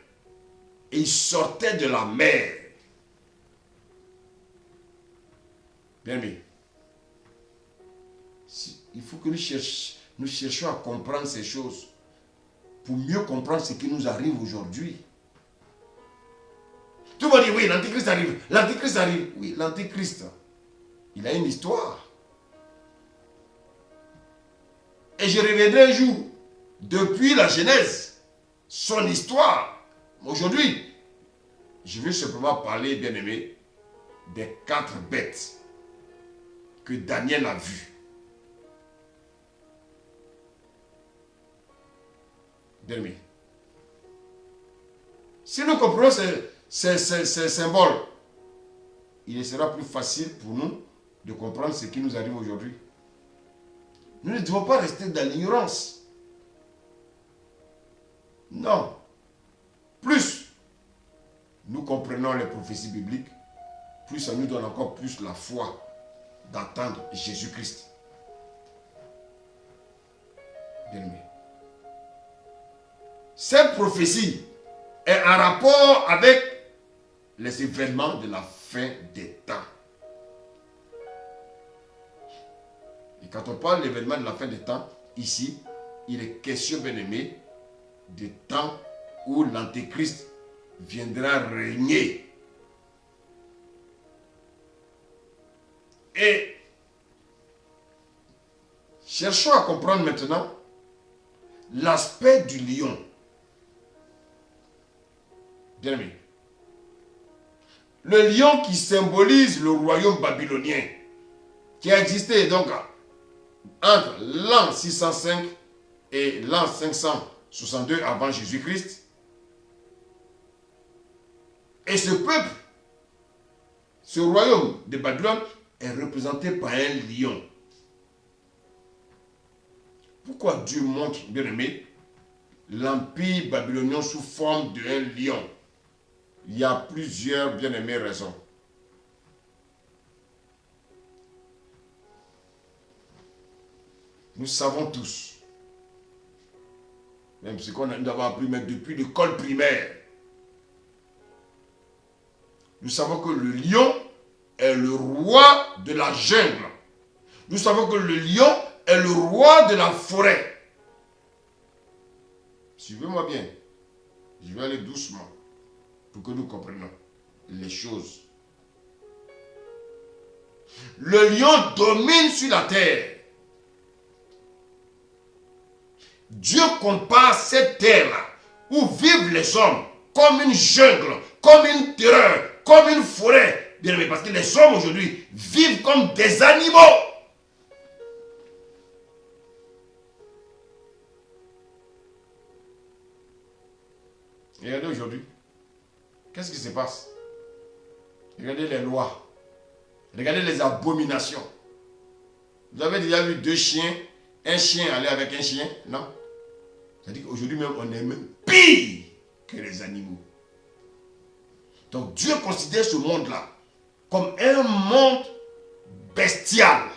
et il sortait de la mer. Bien-aimé, il faut que nous cherchions à comprendre ces choses pour mieux comprendre ce qui nous arrive aujourd'hui. Tout le monde dit oui, l'antéchrist arrive. L'antéchrist arrive. Oui, l'antéchrist, il a une histoire. Et je reviendrai un jour, depuis la Genèse, son histoire. Aujourd'hui, je veux simplement parler, bien aimé, des 4 bêtes que Daniel a vues. Bien aimé, si nous comprenons ces symboles, il sera plus facile pour nous de comprendre ce qui nous arrive aujourd'hui. Nous ne devons pas rester dans l'ignorance. Non. Plus nous comprenons les prophéties bibliques, plus ça nous donne encore plus la foi d'attendre Jésus-Christ. Bien-aimé, cette prophétie est en rapport avec les événements de la fin des temps. Et quand on parle de l'événement de la fin des temps, ici, il est question, bien-aimé, du temps où l'antéchrist viendra régner Et cherchons à comprendre maintenant l'aspect du lion. Bien aimé. Le lion qui symbolise le royaume babylonien, qui a existé donc entre l'an 605 et l'an 562 avant Jésus-Christ. Et ce peuple, ce royaume de Babylone, est représenté par un lion. Pourquoi Dieu montre, bien aimé, l'empire babylonien sous forme d'un lion? Il y a plusieurs, bien aimées, raisons. Nous savons tous, même ce qu'on nous avons appris même depuis l'école primaire, nous savons que le lion est le roi de la jungle. Nous savons que le lion est le roi de la forêt. Suivez-moi bien. Je vais aller doucement pour que nous comprenions les choses. Le lion domine sur la terre. Dieu compare cette terre-là où vivent les hommes comme une jungle, comme une terreur, comme une forêt. Bien aimé, parce que les hommes aujourd'hui vivent comme des animaux. Et regardez aujourd'hui, qu'est-ce qui se passe? Regardez les lois, regardez les abominations. Vous avez déjà vu deux chiens, un chien aller avec un chien? Non. C'est-à-dire qu'aujourd'hui même, on est même pire que les animaux. Donc Dieu considère ce monde-là comme un monde bestial.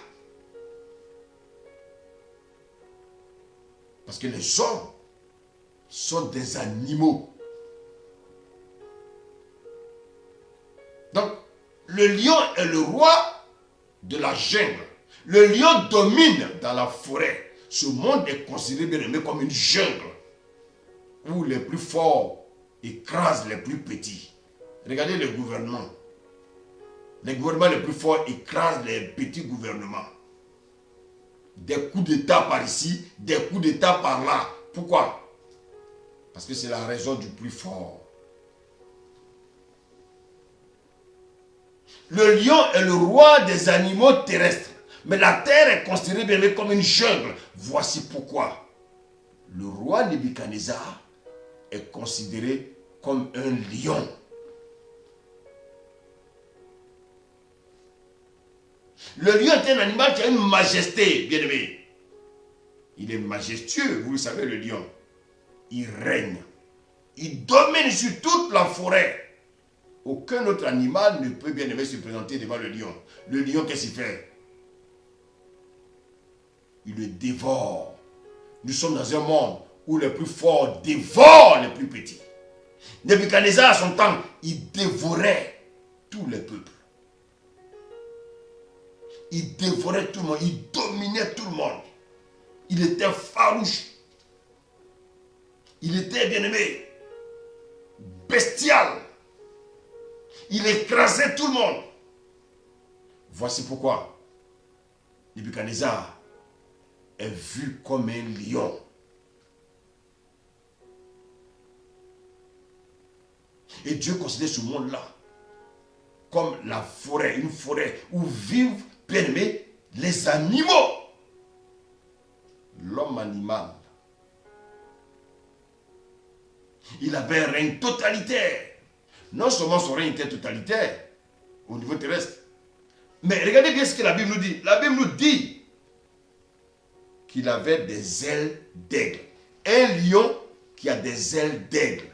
Parce que les hommes sont des animaux. Donc, le lion est le roi de la jungle. Le lion domine dans la forêt. Ce monde est considéré, bien aimé, comme une jungle où les plus forts écrasent les plus petits. Regardez les gouvernements. Les gouvernements les plus forts écrasent les petits gouvernements. Des coups d'État par ici, des coups d'État par là. Pourquoi? Parce que c'est la raison du plus fort. Le lion est le roi des animaux terrestres. Mais la terre est considérée bien comme une jungle. Voici pourquoi le roi Nebuchadnezzar est considéré comme un lion. Le lion est un animal qui a une majesté, bien aimé. Il est majestueux, vous le savez, le lion. Il règne. Il domine sur toute la forêt. Aucun autre animal ne peut, bien aimé, se présenter devant le lion. Le lion, qu'est-ce qu'il fait? Il le dévore. Nous sommes dans un monde où les plus forts dévorent les plus petits. Nebuchadnezzar, à son temps, il dévorait tous les peuples. Il dévorait tout le monde. Il dominait tout le monde. Il était farouche. Il était, bien aimé, bestial. Il écrasait tout le monde. Voici pourquoi Nebuchadnezzar est vu comme un lion. Et Dieu considère ce monde-là comme la forêt, une forêt où vivent, bien aimés, les animaux. L'homme animal. Il avait un règne totalitaire. Non seulement son règne était totalitaire au niveau terrestre, mais regardez bien ce que la Bible nous dit. La Bible nous dit qu'il avait des ailes d'aigle. Un lion qui a des ailes d'aigle.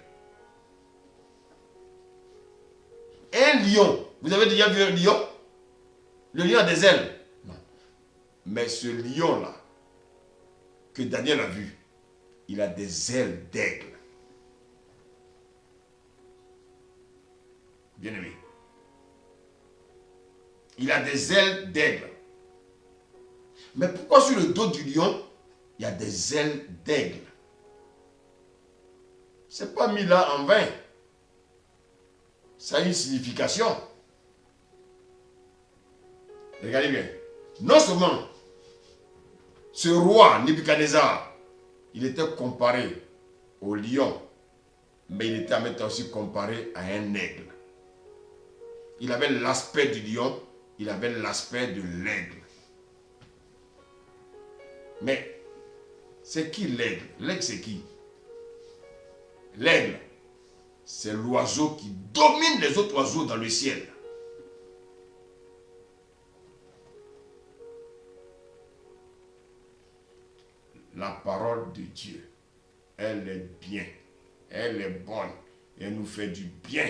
Un lion. Vous avez déjà vu un lion? Le lion a des ailes. Non. Mais ce lion-là, que Daniel a vu, il a des ailes d'aigle. Bien aimé. Il a des ailes d'aigle. Mais pourquoi sur le dos du lion, il y a des ailes d'aigle? Ce n'est pas mis là en vain. Ça a une signification. Regardez bien. Non seulement ce roi Nebuchadnezzar, il était comparé au lion, mais il était en même temps aussi comparé à un aigle. Il avait l'aspect du lion, il avait l'aspect de l'aigle. Mais c'est qui l'aigle? L'aigle c'est qui? L'aigle, c'est l'oiseau qui domine les autres oiseaux dans le ciel. La parole de Dieu, elle est bien, elle est bonne, et elle nous fait du bien.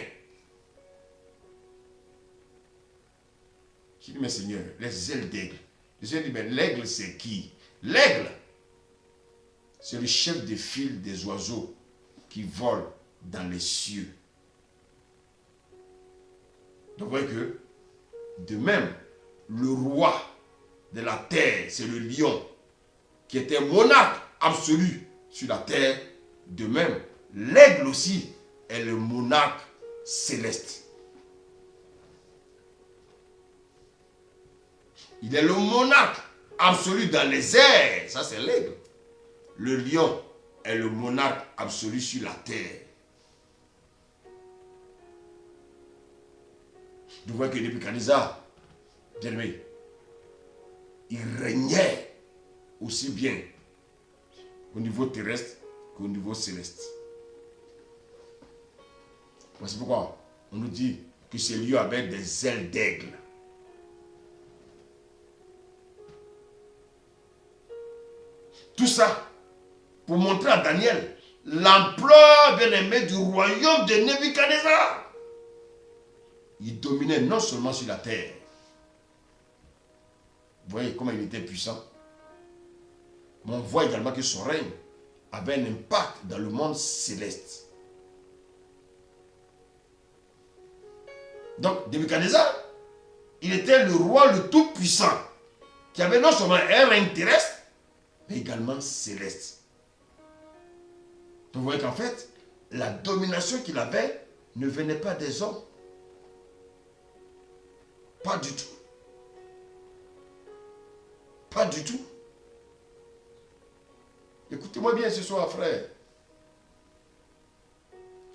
J'ai dit, mais Seigneur, les ailes d'aigle. Le Seigneur dit, mais l'aigle c'est qui? L'aigle, c'est le chef de file des oiseaux qui volent dans les cieux. Donc vous voyez que, de même, le roi de la terre, c'est le lion, qui était monarque absolu sur la terre. De même, l'aigle aussi est le monarque céleste. Il est le monarque absolu dans les airs. Ça, c'est l'aigle. Le lion est le monarque absolu sur la terre. Vous voyez que Nebuchadnezzar, bien aimé, il régnait aussi bien au niveau terrestre qu'au niveau céleste. C'est pourquoi on nous dit que ces lieux avaient des ailes d'aigle. Tout ça pour montrer à Daniel l'ampleur bien aimé du royaume de Nebuchadnezzar. Il dominait non seulement sur la terre. Vous voyez comment il était puissant. Mais on voit également que son règne avait un impact dans le monde céleste. Donc, Nebuchadnezzar, il était le roi le tout-puissant, qui avait non seulement un règne terrestre, mais également céleste. Donc, vous voyez qu'en fait, la domination qu'il avait ne venait pas des hommes. Pas du tout. Pas du tout. Écoutez-moi bien ce soir, frère.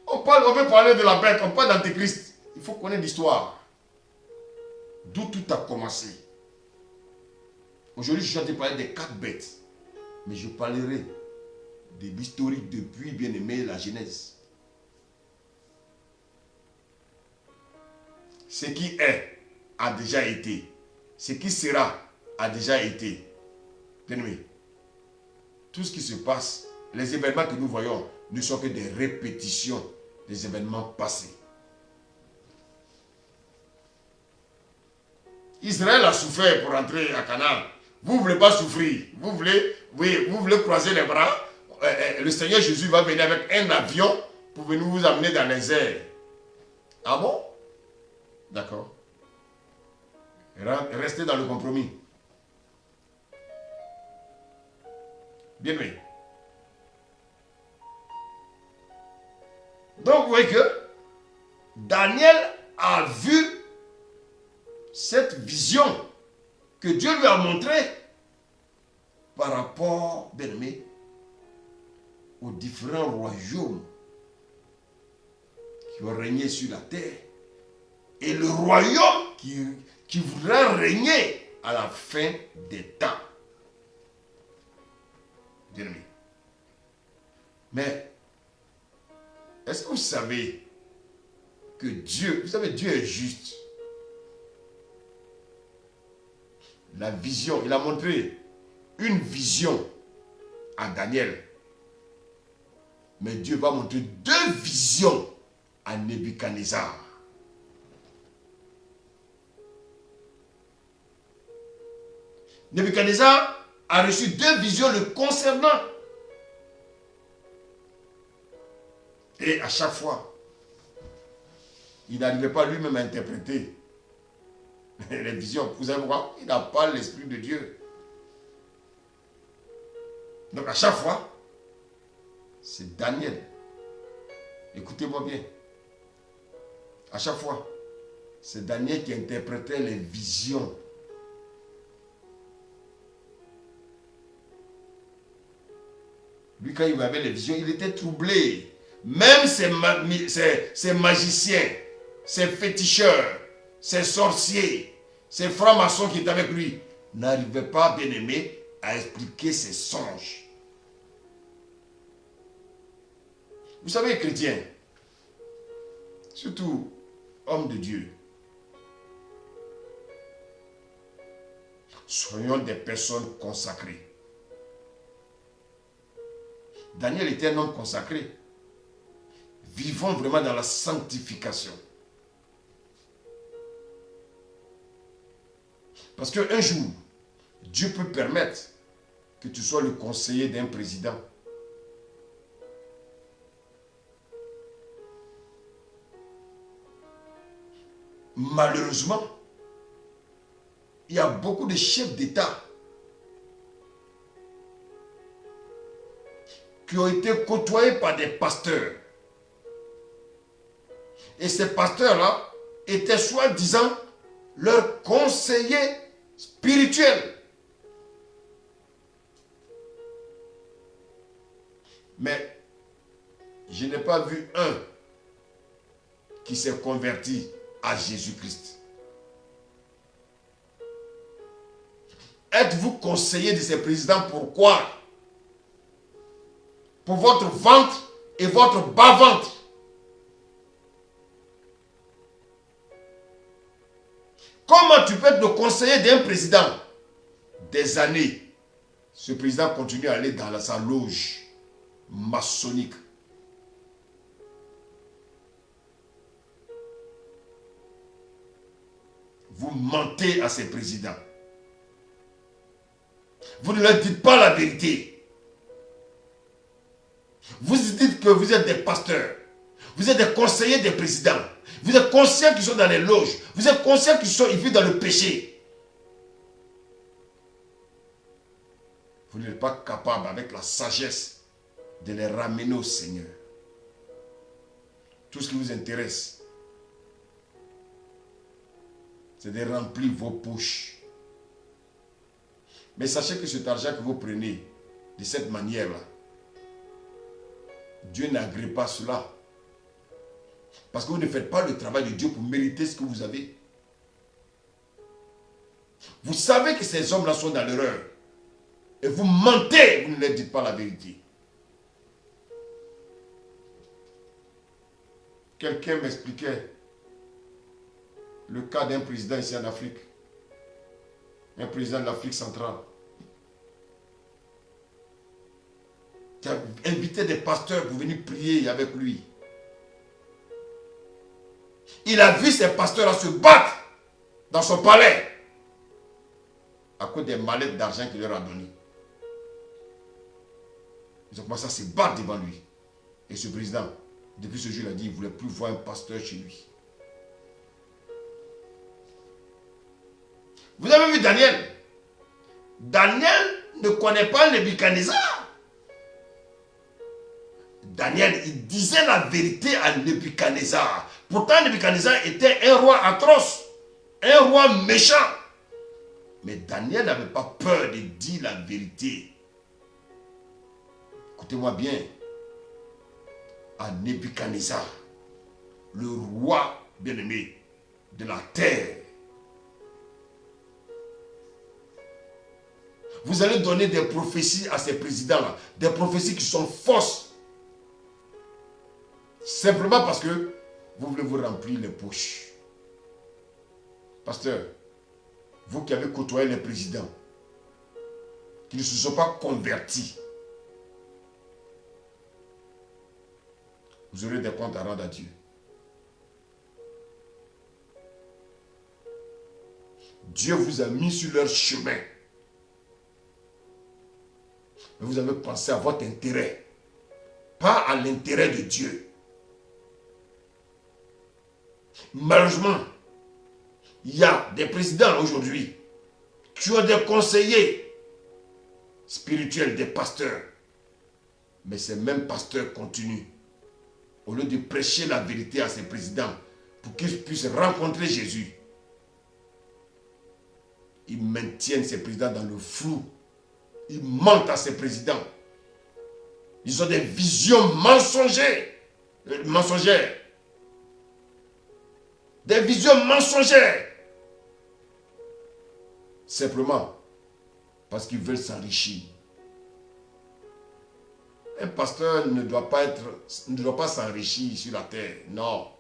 On veut parler de la bête, on parle d'Antéchrist. Il faut connaître l'histoire. D'où tout a commencé. Aujourd'hui, je suis en train de parler des 4 bêtes. Mais je parlerai de l'historique depuis, bien aimé, la Genèse. Ce qui est a déjà été. Ce qui sera a déjà été. Bien aimé. Tout ce qui se passe, les événements que nous voyons ne sont que des répétitions des événements passés. Israël a souffert pour entrer à Canaan. Vous ne voulez pas souffrir. Vous voulez croiser les bras. Le Seigneur Jésus va venir avec un avion pour venir vous amener dans les airs. Ah bon? D'accord. Restez dans le compromis. Bien aimé. Donc vous voyez que Daniel a vu cette vision que Dieu lui a montrée par rapport, bien aimé, aux différents royaumes qui ont régné sur la terre et le royaume qui voudra régner à la fin des temps. Bien aimé. Mais est-ce que vous savez que Dieu, vous savez, Dieu est juste. La vision, il a montré une vision à Daniel. Mais Dieu va montrer 2 visions à Nebuchadnezzar. Nebuchadnezzar a reçu 2 visions le concernant. Et à chaque fois, il n'arrivait pas lui-même à interpréter les visions. Vous savez pourquoi? Il n'a pas l'Esprit de Dieu. Donc à chaque fois, c'est Daniel. Écoutez-moi bien. À chaque fois, c'est Daniel qui interprétait les visions Lui, quand il avait les visions, il était troublé. Même ces magiciens, ces féticheurs, ces sorciers, ces francs-maçons qui étaient avec lui, n'arrivaient pas, bien aimé, à expliquer ses songes. Vous savez, chrétiens, surtout hommes de Dieu, soyons des personnes consacrées. Daniel était un homme consacré. Vivons vraiment dans la sanctification. Parce qu'un jour, Dieu peut permettre que tu sois le conseiller d'un président. Malheureusement, il y a beaucoup de chefs d'État qui ont été côtoyés par des pasteurs. Et ces pasteurs-là étaient soi-disant leurs conseillers spirituels. Mais je n'ai pas vu un qui s'est converti à Jésus-Christ. Êtes-vous conseiller de ces présidents? Pourquoi? Pour votre ventre et votre bas-ventre. Comment tu peux être le conseiller d'un président? Des années, ce président continue à aller dans sa loge maçonnique. Vous mentez à ces présidents. Vous ne leur dites pas la vérité. Vous dites que vous êtes des pasteurs. Vous êtes des conseillers des présidents. Vous êtes conscients qu'ils sont dans les loges. Vous êtes conscients qu'ils vivent dans le péché. Vous n'êtes pas capable, avec la sagesse, de les ramener au Seigneur. Tout ce qui vous intéresse, c'est de remplir vos poches. Mais sachez que cet argent que vous prenez de cette manière-là, Dieu n'agrée pas cela. Parce que vous ne faites pas le travail de Dieu pour mériter ce que vous avez. Vous savez que ces hommes-là sont dans l'erreur. Et vous mentez, vous ne leur dites pas la vérité. Quelqu'un m'expliquait le cas d'un président ici en Afrique. Un président de l'Afrique centrale. Qui a invité des pasteurs pour venir prier avec lui. Il a vu ces pasteurs-là se battre dans son palais à cause des mallettes d'argent qu'il leur a donné. Ils ont commencé à se battre devant lui. Et ce président, depuis ce jour, il a dit qu'il ne voulait plus voir un pasteur chez lui. Vous avez vu Daniel? Daniel ne connaît pas Nebuchadnezzar. Daniel, il disait la vérité à Nebuchadnezzar. Pourtant, Nebuchadnezzar était un roi atroce, un roi méchant. Mais Daniel n'avait pas peur de dire la vérité. Écoutez-moi bien. À Nebuchadnezzar, le roi bien-aimé de la terre. Vous allez donner des prophéties à ces présidents-là, des prophéties qui sont fausses. Simplement parce que vous voulez vous remplir les poches. Pasteur, vous qui avez côtoyé les présidents, qui ne se sont pas convertis, vous aurez des comptes à rendre à Dieu. Dieu vous a mis sur leur chemin. Mais vous avez pensé à votre intérêt, pas à l'intérêt de Dieu. Malheureusement, il y a des présidents aujourd'hui qui ont des conseillers spirituels, des pasteurs. Mais ces mêmes pasteurs continuent, au lieu de prêcher la vérité à ces présidents pour qu'ils puissent rencontrer Jésus, ils maintiennent ces présidents dans le flou. Ils mentent à ces présidents. Ils ont des visions mensongères. Des visions mensongères. Simplement parce qu'ils veulent s'enrichir. Un pasteur ne doit pas s'enrichir sur la terre. Non.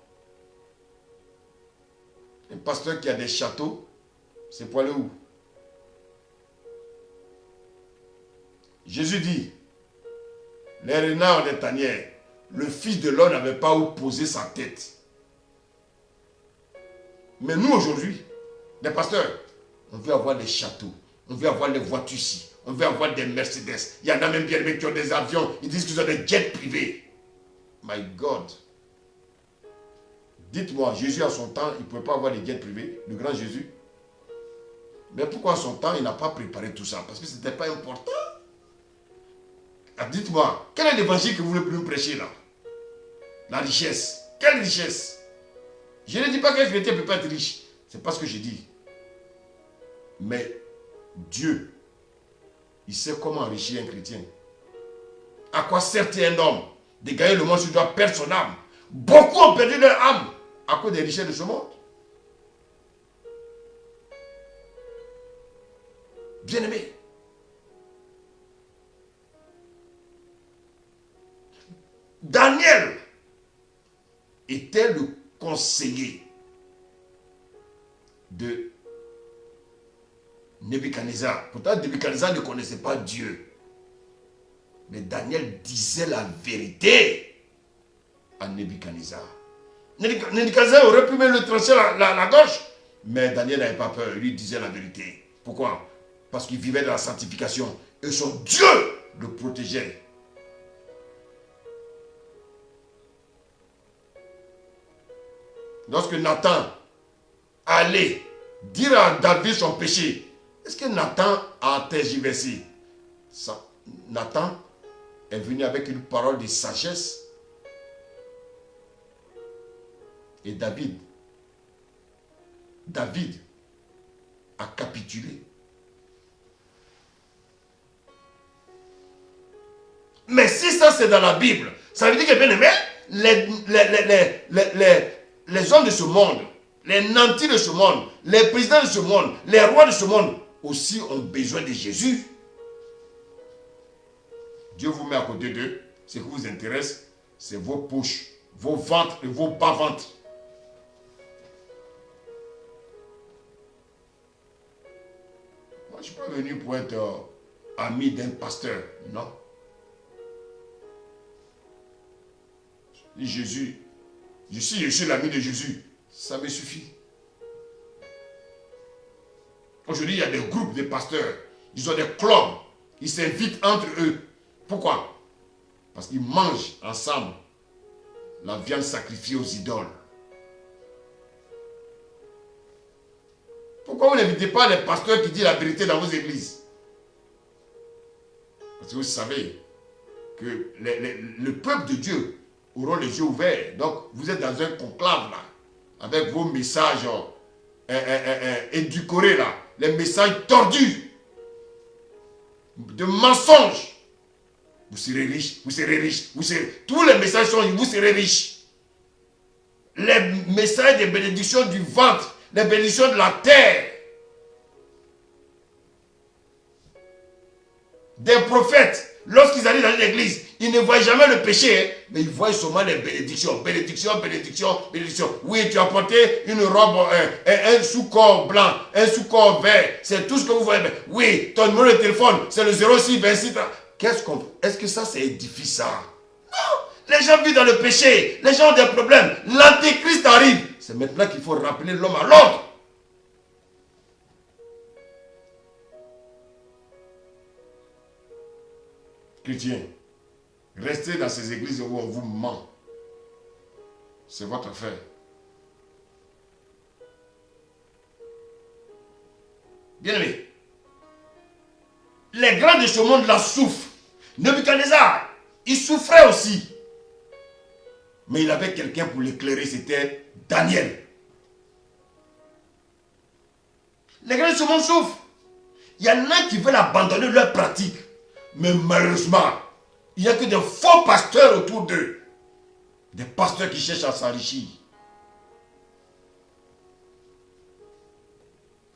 Un pasteur qui a des châteaux, c'est pour aller où? Jésus dit, les renards des tanières, le Fils de l'homme n'avait pas où poser sa tête. Mais nous aujourd'hui, les pasteurs, on veut avoir des châteaux, on veut avoir des voitures ici, on veut avoir des Mercedes. Il y en a même bien qui ont des avions, ils disent qu'ils ont des jets privés. My God. Dites-moi, Jésus à son temps, il ne pouvait pas avoir des jets privés, le grand Jésus. Mais pourquoi à son temps, il n'a pas préparé tout ça? Parce que ce n'était pas important. Dites-moi, quel est l'évangile que vous voulez plus me prêcher là? La richesse. Quelle richesse? Je ne dis pas qu'un chrétien ne peut pas être riche. C'est pas ce que je dis. Mais Dieu, il sait comment enrichir un chrétien. À quoi sert-il un homme de gagner le monde s'il doit perdre son âme? Beaucoup ont perdu leur âme à cause des richesses de ce monde. Bien-aimé, Daniel était le conseiller de Nebuchadnezzar. Pourtant, Nebuchadnezzar ne connaissait pas Dieu. Mais Daniel disait la vérité à Nebuchadnezzar. Nebuchadnezzar aurait pu même le trancher la gorge. Mais Daniel n'avait pas peur. Il lui disait la vérité. Pourquoi? Parce qu'il vivait dans la sanctification. Et son Dieu le protégeait. Lorsque Nathan allait dire à David son péché, est-ce que Nathan a tergiversé? Nathan est venu avec une parole de sagesse. Et David a capitulé. Mais si ça c'est dans la Bible, ça veut dire que bien aimé, les hommes de ce monde, les nantis de ce monde, les présidents de ce monde, les rois de ce monde aussi ont besoin de Jésus. Dieu vous met à côté d'eux. Ce qui vous intéresse, c'est vos poches, vos ventres et vos bas-ventres. Moi, je ne suis pas venu pour être ami d'un pasteur, non. Jésus, je suis l'ami de Jésus, ça me suffit. Aujourd'hui, il y a des groupes de pasteurs, ils ont des clubs, ils s'invitent entre eux. Pourquoi? Parce qu'ils mangent ensemble la viande sacrifiée aux idoles. Pourquoi vous n'invitez pas les pasteurs qui disent la vérité dans vos églises? Parce que vous savez que le peuple de Dieu auront les yeux ouverts. Donc, vous êtes dans un conclave là, avec vos messages édulcorés là, les messages tordus, de mensonges. Vous serez riche, vous serez riche, vous serez... Tous les messages sont, vous serez riche. Les messages des bénédictions du ventre, les bénédictions de la terre. Des prophètes, lorsqu'ils arrivent dans l'église, ils ne voient jamais le péché, mais ils voient seulement les bénédictions. Bénédiction, bénédiction, bénédiction. Oui, tu as porté une robe, un sous-corps blanc, un sous-corps vert. C'est tout ce que vous voyez. Oui, ton numéro de téléphone, c'est le 06 26. Est-ce que ça, c'est édifiant? Non, les gens vivent dans le péché. Les gens ont des problèmes. L'antéchrist arrive. C'est maintenant qu'il faut rappeler l'homme à l'ordre. Chrétiens, restez dans ces églises où on vous ment. C'est votre affaire. Bien-aimés, les grands de ce monde la souffrent. Nebuchadnezzar, il souffrait aussi. Mais il avait quelqu'un pour l'éclairer, c'était Daniel. Les grands de ce monde souffrent. Il y en a qui veulent abandonner leur pratique. Mais malheureusement, Il n'y a que des faux pasteurs autour d'eux. Des pasteurs qui cherchent à s'enrichir.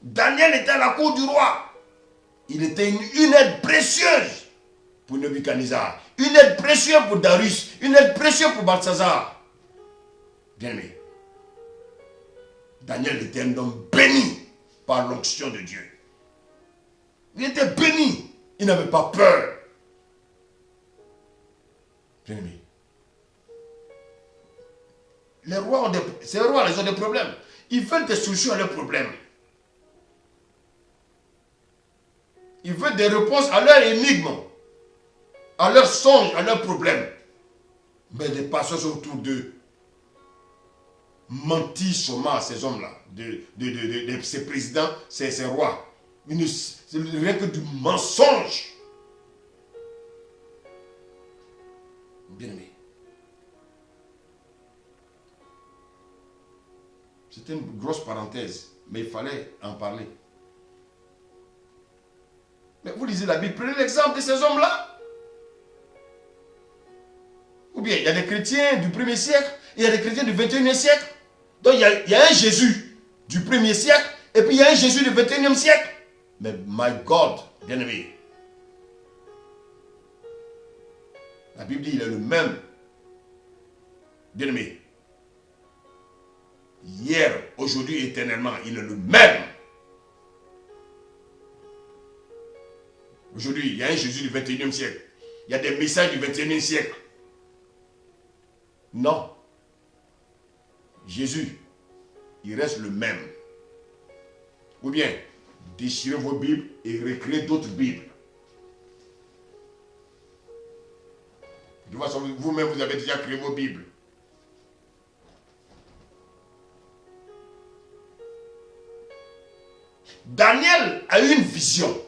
Daniel était à la cour du roi. Il était une aide précieuse pour Nebuchadnezzar. Une aide précieuse pour Darius. Une aide précieuse pour Balthazar. Bien-aimé. Daniel était un homme béni par l'onction de Dieu. Il était béni. Il n'avait pas peur. Bien-aimé. Les rois ils ont des problèmes. Ils veulent des solutions à leurs problèmes. Ils veulent des réponses à leurs énigmes, à leurs songes, à leurs problèmes. Mais les pasteurs sont autour d'eux. Mentir seulement à ces hommes-là, ces présidents, ces rois. C'est rien que du mensonge. Bien-aimé. C'était une grosse parenthèse, mais il fallait en parler. Mais vous lisez la Bible, prenez l'exemple de ces hommes-là. Ou bien, il y a des chrétiens du 1er siècle, il y a des chrétiens du 21e siècle. Donc, il y a un Jésus du 1er siècle, et puis il y a un Jésus du 21e siècle. Mais, my God, bien-aimé, la Bible dit, il est le même. Bien-aimé, hier, aujourd'hui, éternellement, il est le même. Aujourd'hui, il y a un Jésus du 21e siècle. Il y a des messages du 21e siècle. Non. Jésus, il reste le même. Ou bien, déchirez vos Bibles et recréez d'autres Bibles. De toute façon, vous-même, vous avez déjà créé vos Bibles. Daniel a eu une vision.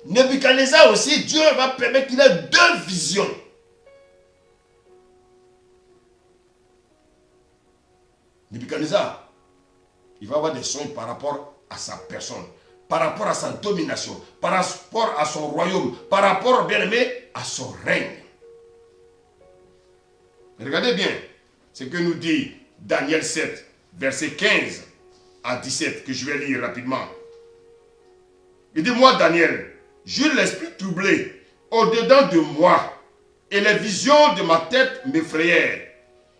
Nebuchadnezzar aussi, Dieu va permettre qu'il ait deux visions. Nebuchadnezzar, il va avoir des songes par rapport à sa personne, par rapport à sa domination, par rapport à son royaume, par rapport, bien aimé, à son règne. Regardez bien ce que nous dit Daniel 7, verset 15 à 17, que je vais lire rapidement. Il dit, moi Daniel, j'eus l'esprit troublé au-dedans de moi, et les visions de ma tête m'effrayèrent.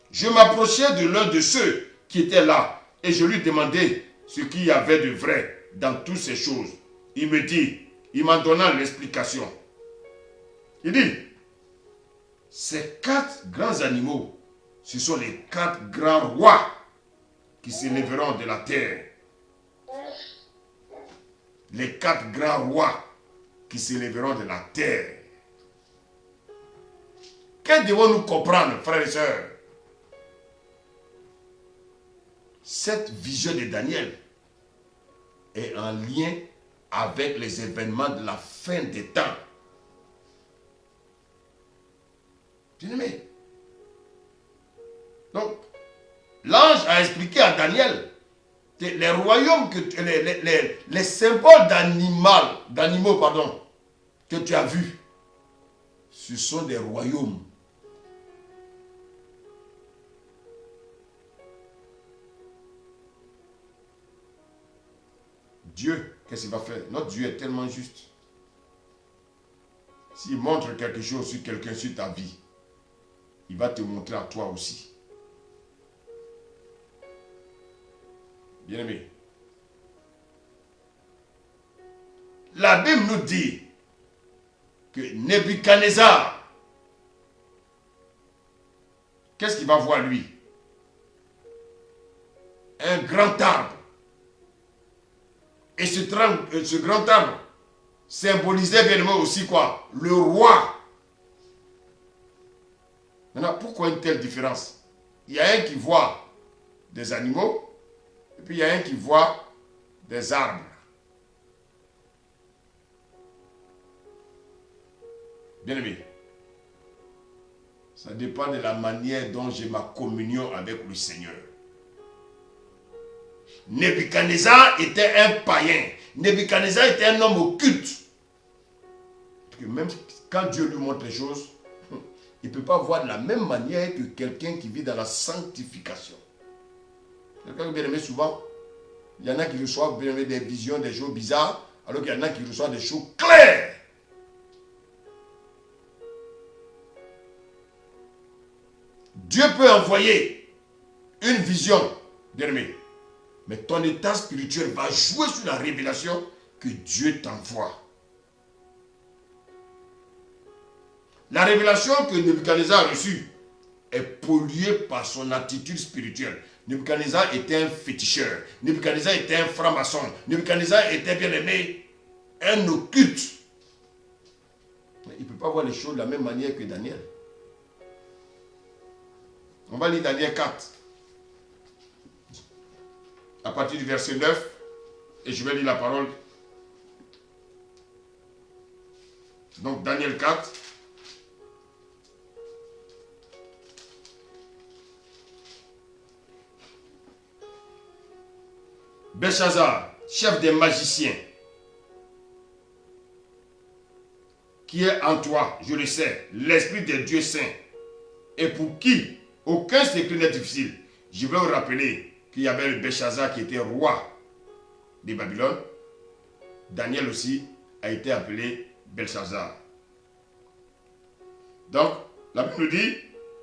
Je m'approchai de l'un de ceux qui étaient là, et je lui demandai ce qu'il y avait de vrai dans toutes ces choses. Il me dit, il m'en donna l'explication. Il dit, ces quatre grands animaux, ce sont les quatre grands rois qui s'élèveront de la terre. Les quatre grands rois qui s'élèveront de la terre. Que devons-nous comprendre, frères et sœurs? Cette vision de Daniel est en lien avec les événements de la fin des temps. Bien-aimé. Donc, l'ange a expliqué à Daniel que les royaumes, les symboles d'animaux, que tu as vus, ce sont des royaumes. Dieu, qu'est-ce qu'il va faire? Notre Dieu est tellement juste. S'il montre quelque chose sur quelqu'un, sur ta vie, il va te montrer à toi aussi. Bien-aimé. La Bible nous dit que Nebuchadnezzar, qu'est-ce qu'il va voir lui? Un grand arbre. Et ce grand arbre symbolisait bien aimé aussi quoi? Le roi. Maintenant, pourquoi une telle différence? Il y a un qui voit des animaux, et puis il y a un qui voit des arbres. Bien aimé, ça dépend de la manière dont j'ai ma communion avec le Seigneur. Nebuchadnezzar était un païen. Nebuchadnezzar était un homme occulte. Parce que même quand Dieu lui montre les choses, il ne peut pas voir de la même manière que quelqu'un qui vit dans la sanctification. Quelqu'un bien aimé souvent, il y en a qui reçoivent bien aimé des visions, des choses bizarres, alors qu'il y en a qui reçoivent des choses claires. Dieu peut envoyer une vision, bien aimé, mais ton état spirituel va jouer sur la révélation que Dieu t'envoie. La révélation que Nebuchadnezzar a reçue est polluée par son attitude spirituelle. Nebuchadnezzar était un féticheur. Nebuchadnezzar était un franc-maçon. Nebuchadnezzar était bien aimé, un occulte. Mais il ne peut pas voir les choses de la même manière que Daniel. On va lire Daniel 4. À partir du verset 9. Et je vais lire la parole. Donc Daniel 4. Belchazzar, chef des magiciens, qui est en toi, je le sais, l'esprit des dieux saints, et pour qui aucun secret n'est difficile. Je vais vous rappeler qu'il y avait le Belchazzar qui était roi de Babylone. Daniel aussi a été appelé Belchazzar. Donc, la Bible nous dit,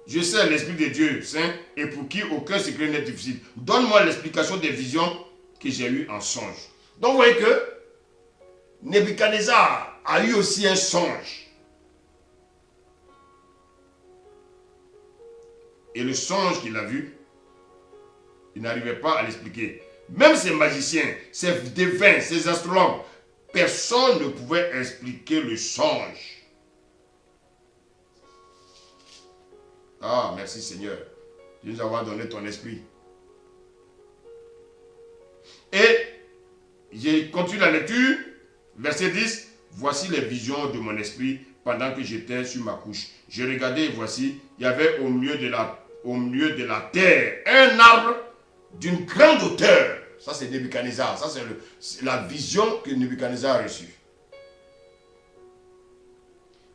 je sais l'esprit des dieux saints, et pour qui aucun secret n'est difficile. Donne-moi l'explication des visions que j'ai eu en songe. Donc vous voyez que Nebuchadnezzar a eu aussi un songe. Et le songe qu'il a vu, il n'arrivait pas à l'expliquer. Même ces magiciens, ces devins, ces astrologues, personne ne pouvait expliquer le songe. Ah, merci Seigneur. Dieu nous a donné ton esprit. Et j'ai continué la lecture, verset 10. Voici les visions de mon esprit pendant que j'étais sur ma couche. Je regardais et voici, il y avait au milieu de la terre un arbre d'une grande hauteur. Ça c'est Nebuchadnezzar. Ça c'est la vision que Nebuchadnezzar a reçue.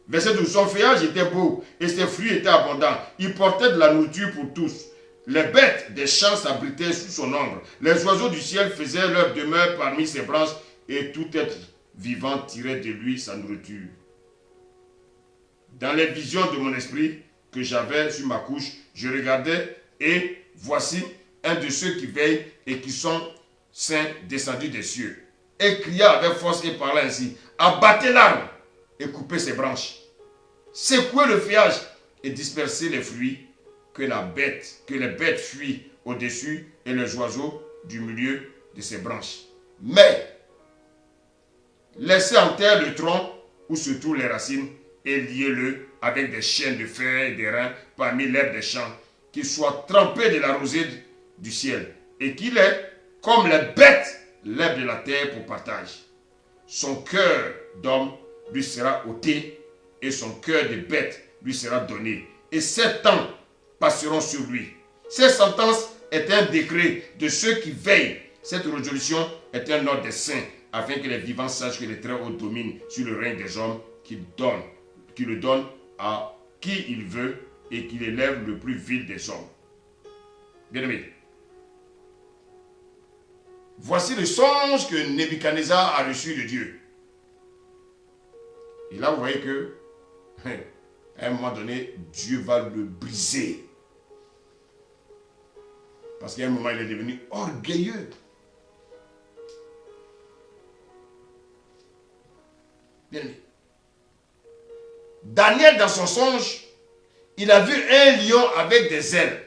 Verset 12. Son feuillage était beau et ses fruits étaient abondants. Il portait de la nourriture pour tous. Les bêtes des champs s'abritaient sous son ombre. Les oiseaux du ciel faisaient leur demeure parmi ses branches et tout être vivant tirait de lui sa nourriture. Dans les visions de mon esprit que j'avais sur ma couche, je regardais et voici un de ceux qui veillent et qui sont saints descendus des cieux. Et cria avec force et parla ainsi, abattez l'arbre et coupez ses branches. Secouez le feuillage et dispersez les fruits, que les bêtes fuient au-dessus et les oiseaux du milieu de ses branches. Mais, laissez en terre le tronc où se trouvent les racines et liez-le avec des chaînes de fer et des reins parmi l'herbe des champs, qu'il soit trempé de la rosée du ciel et qu'il ait, comme les bêtes, l'herbe de la terre pour partage. Son cœur d'homme lui sera ôté et son cœur de bête lui sera donné. Et 7 ans passeront sur lui. Cette sentence est un décret de ceux qui veillent. Cette résolution est un ordre des saints, afin que les vivants sachent que les Très-Hauts dominent sur le règne des hommes, qu'il le donne à qui il veut et qu'il élève le plus vil des hommes. Bien-aimés, voici le songe que Nebuchadnezzar a reçu de Dieu. Et là, vous voyez que, à un moment donné, Dieu va le briser. Parce qu'à un moment, il est devenu orgueilleux. Bien-aimé. Daniel, dans son songe, il a vu un lion avec des ailes.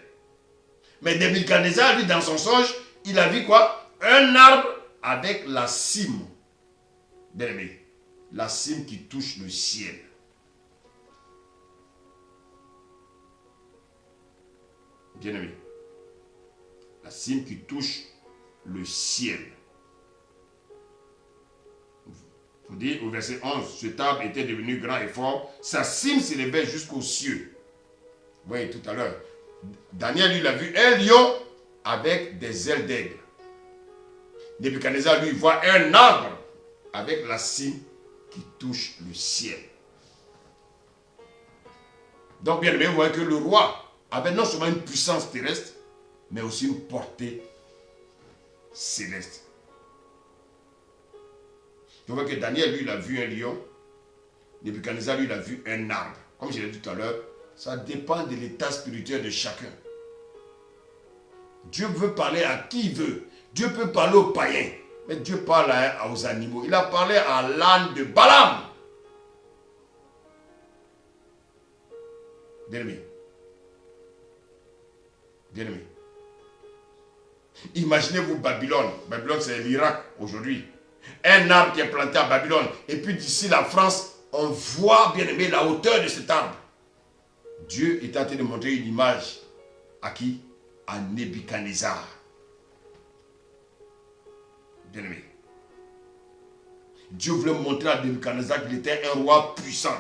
Mais Nebuchadnezzar, lui, dans son songe, il a vu quoi? Un arbre avec la cime. Bien-aimé. La cime qui touche le ciel. Bien-aimé. La cime qui touche le ciel. Vous dites au verset 11, cet arbre était devenu grand et fort, sa cime s'élevait jusqu'aux cieux. Vous voyez tout à l'heure, Daniel lui l'a vu un lion avec des ailes d'aigle. Nebuchadnezzar lui voit un arbre avec la cime qui touche le ciel. Donc bien aimé, vous voyez que le roi avait non seulement une puissance terrestre, mais aussi une portée céleste. Vous voyez que Daniel, lui, il a vu un lion. Nebuchadnezzar, lui, il a vu un arbre. Comme je l'ai dit tout à l'heure, ça dépend de l'état spirituel de chacun. Dieu veut parler à qui il veut. Dieu peut parler aux païens, mais Dieu parle aux animaux. Il a parlé à l'âne de Balaam. Bien-aimé. Bien-aimé. Imaginez-vous Babylone. Babylone, c'est l'Irak aujourd'hui. Un arbre qui est planté à Babylone. Et puis d'ici la France, on voit, bien aimé, la hauteur de cet arbre. Dieu est en train de montrer une image. À qui? À Nebuchadnezzar. Bien aimé. Dieu voulait montrer à Nebuchadnezzar qu'il était un roi puissant.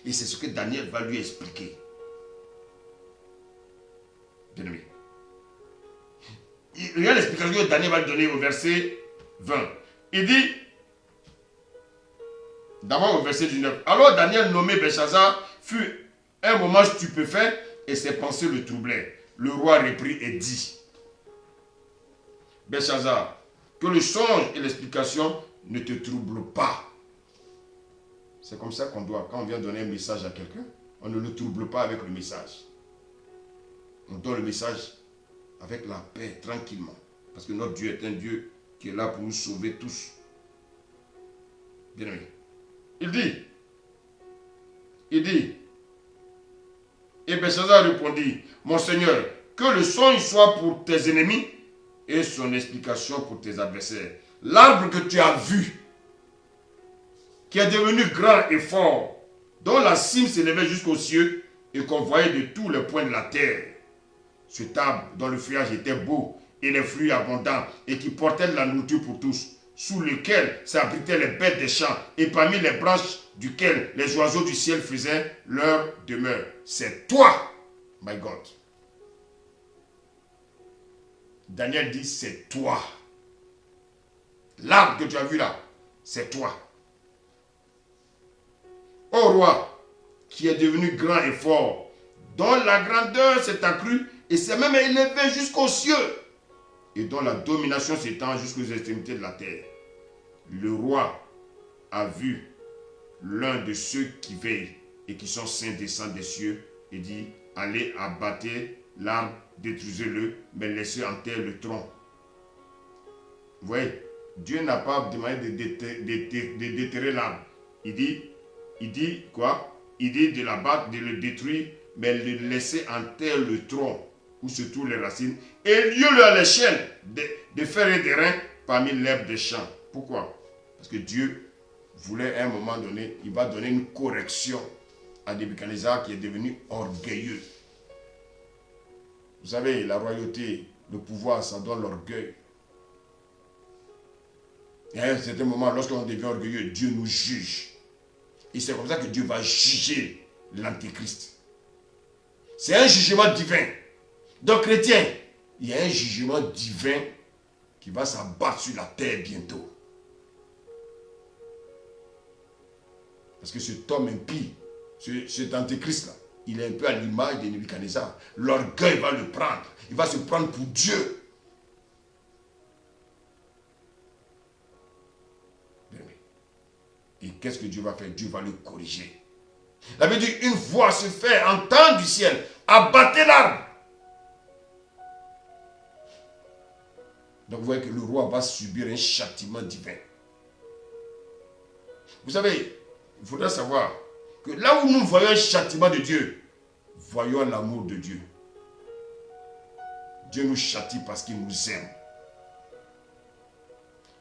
Et c'est ce que Daniel va lui expliquer. Bien aimé. Regarde l'explication que Daniel va lui donner au verset 20. Il dit, d'abord au verset 19, alors Daniel nommé Belchazzar fut un moment stupéfait et ses pensées le troublaient. Le roi reprit et dit, Belchazzar, que le songe et l'explication ne te troublent pas. C'est comme ça qu'on doit, quand on vient donner un message à quelqu'un, on ne le trouble pas avec le message. On donne le message avec la paix, tranquillement. Parce que notre Dieu est un Dieu qui est là pour nous sauver tous. Bien aimé. Il dit, et Belchazzar répondit, mon Seigneur, que le songe soit pour tes ennemis et son explication pour tes adversaires. L'arbre que tu as vu, qui est devenu grand et fort, dont la cime s'élevait jusqu'aux cieux et qu'on voyait de tous les points de la terre. Cet arbre dont le feuillage était beau et les fruits abondants et qui portait de la nourriture pour tous, sous lequel s'abritaient les bêtes des champs et parmi les branches duquel les oiseaux du ciel faisaient leur demeure. C'est toi, my God. Daniel dit, c'est toi. L'arbre que tu as vu là, c'est toi. Ô roi, qui est devenu grand et fort, dont la grandeur s'est accrue et s'est même élevé jusqu'aux cieux, et dont la domination s'étend jusqu'aux extrémités de la terre. Le roi a vu l'un de ceux qui veillent et qui sont saints descendre des cieux et dit, allez abattre l'arbre, détruisez-le, mais laissez en terre le tronc. Vous voyez, Dieu n'a pas demandé de déterrer l'arbre. Il dit quoi? Il dit de l'abattre, de le détruire, mais de laisser en terre le tronc où se trouvent les racines, et lieu à les chaînes de fer et d'airain parmi l'herbe des champs. Pourquoi? Parce que Dieu voulait à un moment donné, il va donner une correction à Nebuchadnezzar qui est devenu orgueilleux. Vous savez, la royauté, le pouvoir, ça donne l'orgueil. Et à un certain moment, lorsqu'on devient orgueilleux, Dieu nous juge. Et c'est comme ça que Dieu va juger l'antéchrist. C'est un jugement divin. Donc, chrétien, il y a un jugement divin qui va s'abattre sur la terre bientôt. Parce que cet homme impie, cet antéchrist-là, il est un peu à l'image de Nebuchadnezzar. L'orgueil va le prendre. Il va se prendre pour Dieu. Et qu'est-ce que Dieu va faire? Dieu va le corriger. La Bible dit, une voix se fait entendre du ciel. Abattez l'arbre. Donc vous voyez que le roi va subir un châtiment divin. Vous savez, il faudra savoir que là où nous voyons un châtiment de Dieu, voyons l'amour de Dieu. Dieu nous châtie parce qu'il nous aime.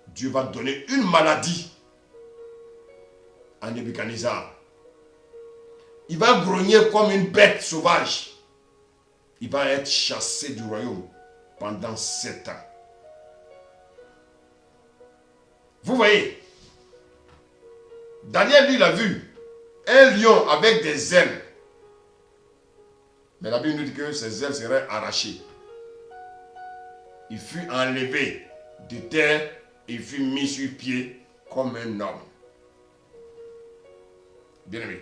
Dieu va donner une maladie à Nebuchadnezzar. Il va grogner comme une bête sauvage. Il va être chassé du royaume pendant 7 ans. Vous voyez, Daniel, lui, l'a vu. Un lion avec des ailes. Mais la Bible nous dit que ses ailes seraient arrachées. Il fut enlevé de terre et il fut mis sur pied comme un homme. Bien aimé.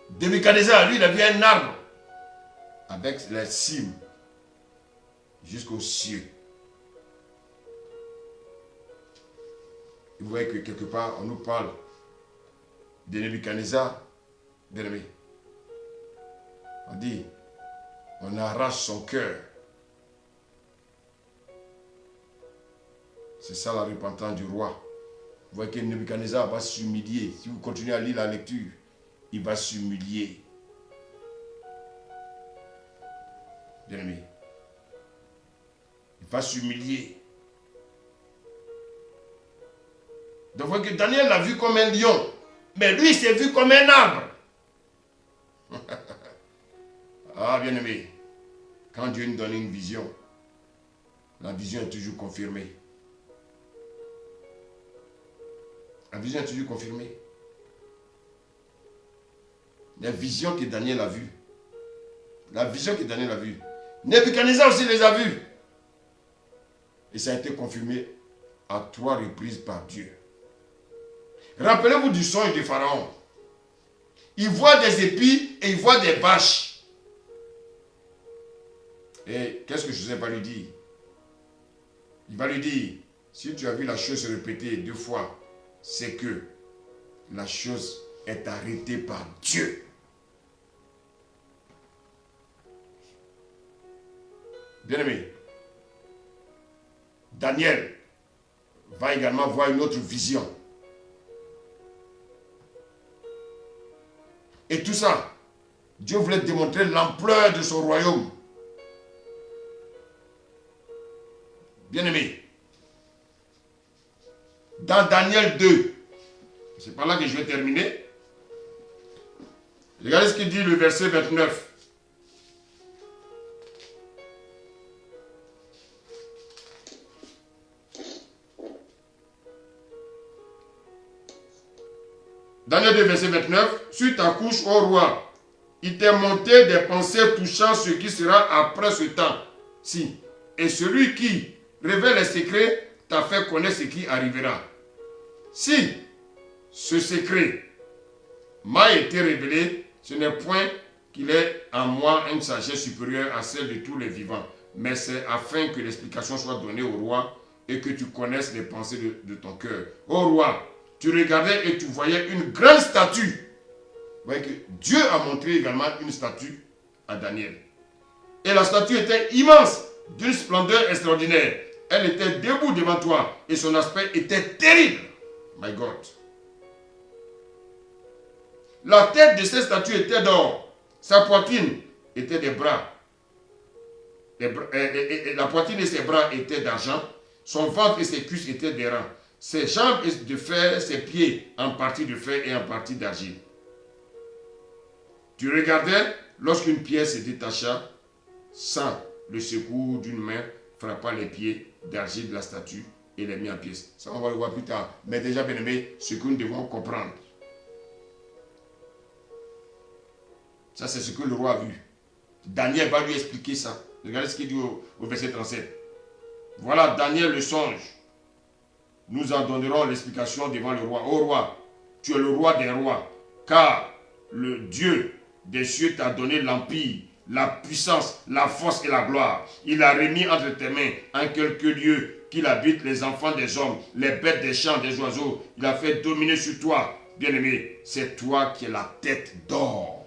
Nebuchadnezzar, lui, il a vu un arbre avec les cimes jusqu'aux cieux. Vous voyez que quelque part, on nous parle de Nebuchadnezzar, bien aimé. On dit, on arrache son cœur. C'est ça la repentance du roi. Vous voyez que Nebuchadnezzar va s'humilier. Si vous continuez à lire la lecture, il va s'humilier. Bien aimé. Il va s'humilier. Donc vous voyez que Daniel l'a vu comme un lion. Mais lui, il s'est vu comme un arbre. Ah, bien aimé. Quand Dieu nous donne une vision, la vision est toujours confirmée. La vision est toujours confirmée. La vision que Daniel a vue. La vision que Daniel a vue. Nebuchadnezzar aussi les a vues. Et ça a été confirmé à 3 reprises par Dieu. Rappelez-vous du songe de Pharaon. Il voit des épis et il voit des vaches. Et qu'est-ce que Joseph va lui dire? Il va lui dire, si tu as vu la chose se répéter 2 fois, c'est que la chose est arrêtée par Dieu. Bien-aimé, Daniel va également voir une autre vision. Et tout ça, Dieu voulait démontrer l'ampleur de son royaume. Bien-aimé, dans Daniel 2, c'est par là que je vais terminer. Regardez ce qu'il dit le verset 29. Daniel 2, verset 29. Sur ta couche, ô roi, il t'est monté des pensées touchant ce qui sera après ce temps-ci. Et celui qui révèle les secrets t'a fait connaître ce qui arrivera. Si ce secret m'a été révélé, ce n'est point qu'il ait en moi une sagesse supérieure à celle de tous les vivants, mais c'est afin que l'explication soit donnée au roi et que tu connaisses les pensées de ton cœur. Ô roi, tu regardais et tu voyais une grande statue. Vous voyez que Dieu a montré également une statue à Daniel. Et la statue était immense, d'une splendeur extraordinaire. Elle était debout devant toi et son aspect était terrible. My God. La tête de cette statue était d'or. Sa poitrine était des bras. La poitrine et ses bras étaient d'argent. Son ventre et ses cuisses étaient d'airain. Ses jambes de fer, ses pieds en partie de fer et en partie d'argile. Tu regardais lorsqu'une pièce se détacha sans le secours d'une main frappa les pieds d'argile de la statue et les mit en pièces. Ça, on va le voir plus tard. Mais déjà, bien aimé, ce que nous devons comprendre. Ça, c'est ce que le roi a vu. Daniel va lui expliquer ça. Regardez ce qu'il dit au verset 37. Voilà Daniel le songe. Nous en donnerons l'explication devant le roi. Ô roi, tu es le roi des rois, car le Dieu des cieux t'a donné l'empire, la puissance, la force et la gloire. Il a remis entre tes mains en quelques lieux qu'il habite les enfants des hommes, les bêtes des champs, des oiseaux. Il a fait dominer sur toi, bien-aimé. C'est toi qui es la tête d'or.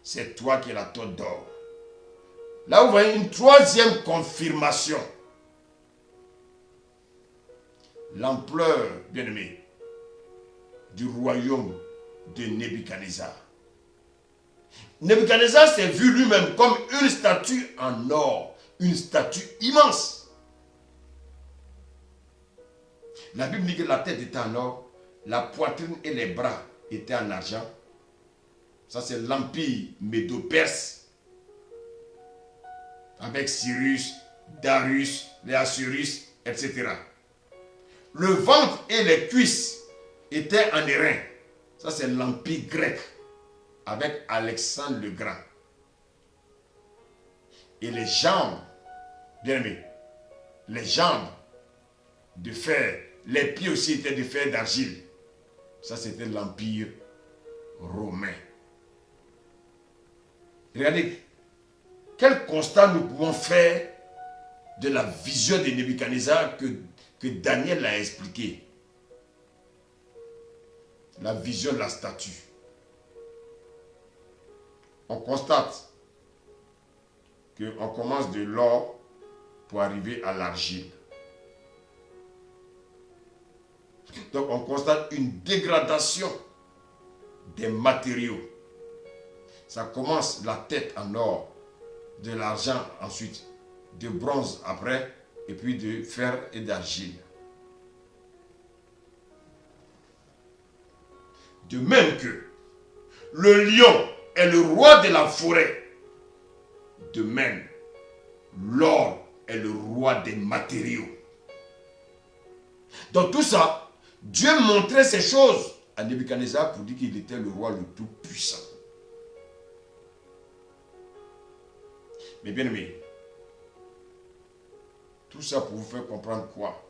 C'est toi qui es la tête d'or. Là, vous voyez une troisième confirmation. L'ampleur, bien-aimé, du royaume de Nebuchadnezzar. Nebuchadnezzar s'est vu lui-même comme une statue en or, une statue immense. La Bible dit que la tête était en or, la poitrine et les bras étaient en argent. Ça, c'est l'empire médo-perse avec Cyrus, Darius, les Assyriens, etc. Le ventre et les cuisses étaient en airain. Ça, c'est l'empire grec avec Alexandre le Grand. Et les jambes, bien aimé, les jambes de fer, les pieds aussi étaient de fer d'argile. Ça, c'était l'empire romain. Regardez, quel constat nous pouvons faire de la vision de Nebuchadnezzar que Daniel a expliqué. La vision de la statue. On constate qu'on commence de l'or pour arriver à l'argile. Donc on constate une dégradation des matériaux. Ça commence la tête en or, de l'argent ensuite, de bronze après, et puis de fer et d'argile. De même que le lion est le roi de la forêt, de même, l'or est le roi des matériaux. Dans tout ça, Dieu montrait ces choses à Nebuchadnezzar pour dire qu'il était le roi le tout puissant. Mais bien aimé, tout ça pour vous faire comprendre quoi?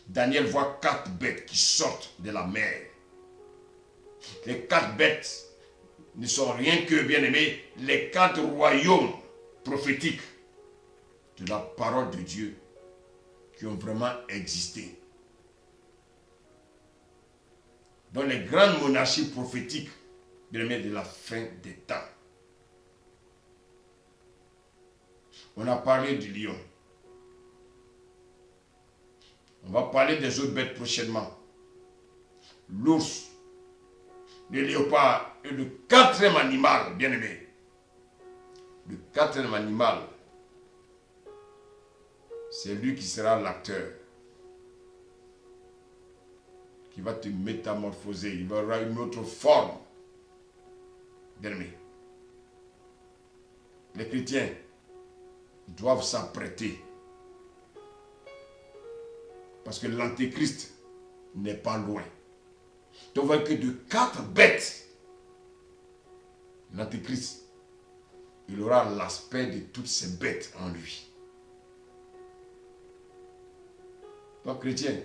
Daniel voit 4 bêtes qui sortent de la mer. Les 4 bêtes ne sont rien que, bien aimé, les 4 royaumes prophétiques de la parole de Dieu qui ont vraiment existé. Dans les grandes monarchies prophétiques, bien aimé, de la fin des temps. On a parlé du lion. On va parler des autres bêtes prochainement. L'ours, le léopard et le 4e animal, bien aimé. Le 4e animal, c'est lui qui sera l'acteur. Qui va te métamorphoser. Il aura une autre forme. Bien aimé. Les chrétiens doivent s'apprêter. Parce que l'antéchrist n'est pas loin. Donc, vous voyez que de 4 bêtes, l'antéchrist, il aura l'aspect de toutes ces bêtes en lui. Donc, chrétien,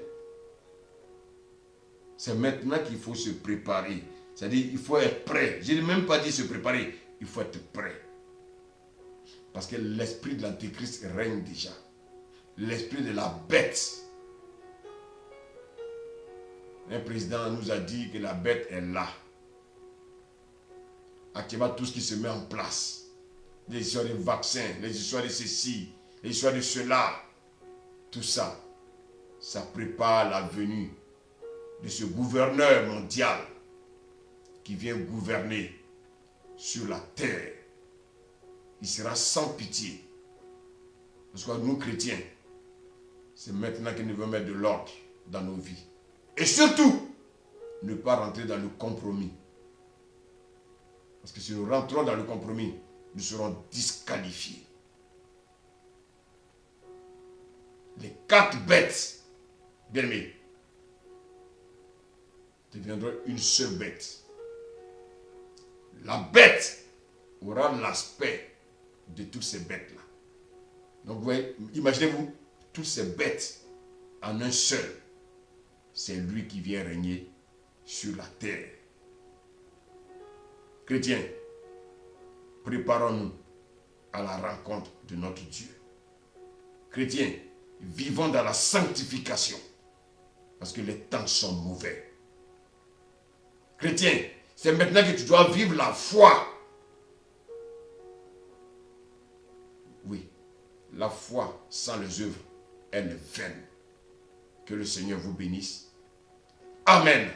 c'est maintenant qu'il faut se préparer. C'est-à-dire, il faut être prêt. Je n'ai même pas dit se préparer, il faut être prêt. Parce que l'esprit de l'antéchrist règne déjà. L'esprit de la bête. Un président nous a dit que la bête est là. Actuellement, tout ce qui se met en place. Les histoires de vaccins, les histoires de ceci, les histoires de cela. Tout ça, ça prépare la venue de ce gouverneur mondial qui vient gouverner sur la terre. Il sera sans pitié. Parce que nous, chrétiens, c'est maintenant qu'il nous veut mettre de l'ordre dans nos vies. Et surtout, ne pas rentrer dans le compromis. Parce que si nous rentrons dans le compromis, nous serons disqualifiés. Les 4 bêtes, bien aimés, deviendront une seule bête. La bête aura l'aspect de toutes ces bêtes-là. Donc, vous voyez, imaginez-vous, toutes ces bêtes en un seul. C'est lui qui vient régner sur la terre. Chrétiens, préparons-nous à la rencontre de notre Dieu. Chrétiens, vivons dans la sanctification parce que les temps sont mauvais. Chrétiens, c'est maintenant que tu dois vivre la foi. Oui, la foi sans les œuvres, elle est vaine. Que le Seigneur vous bénisse. Amen.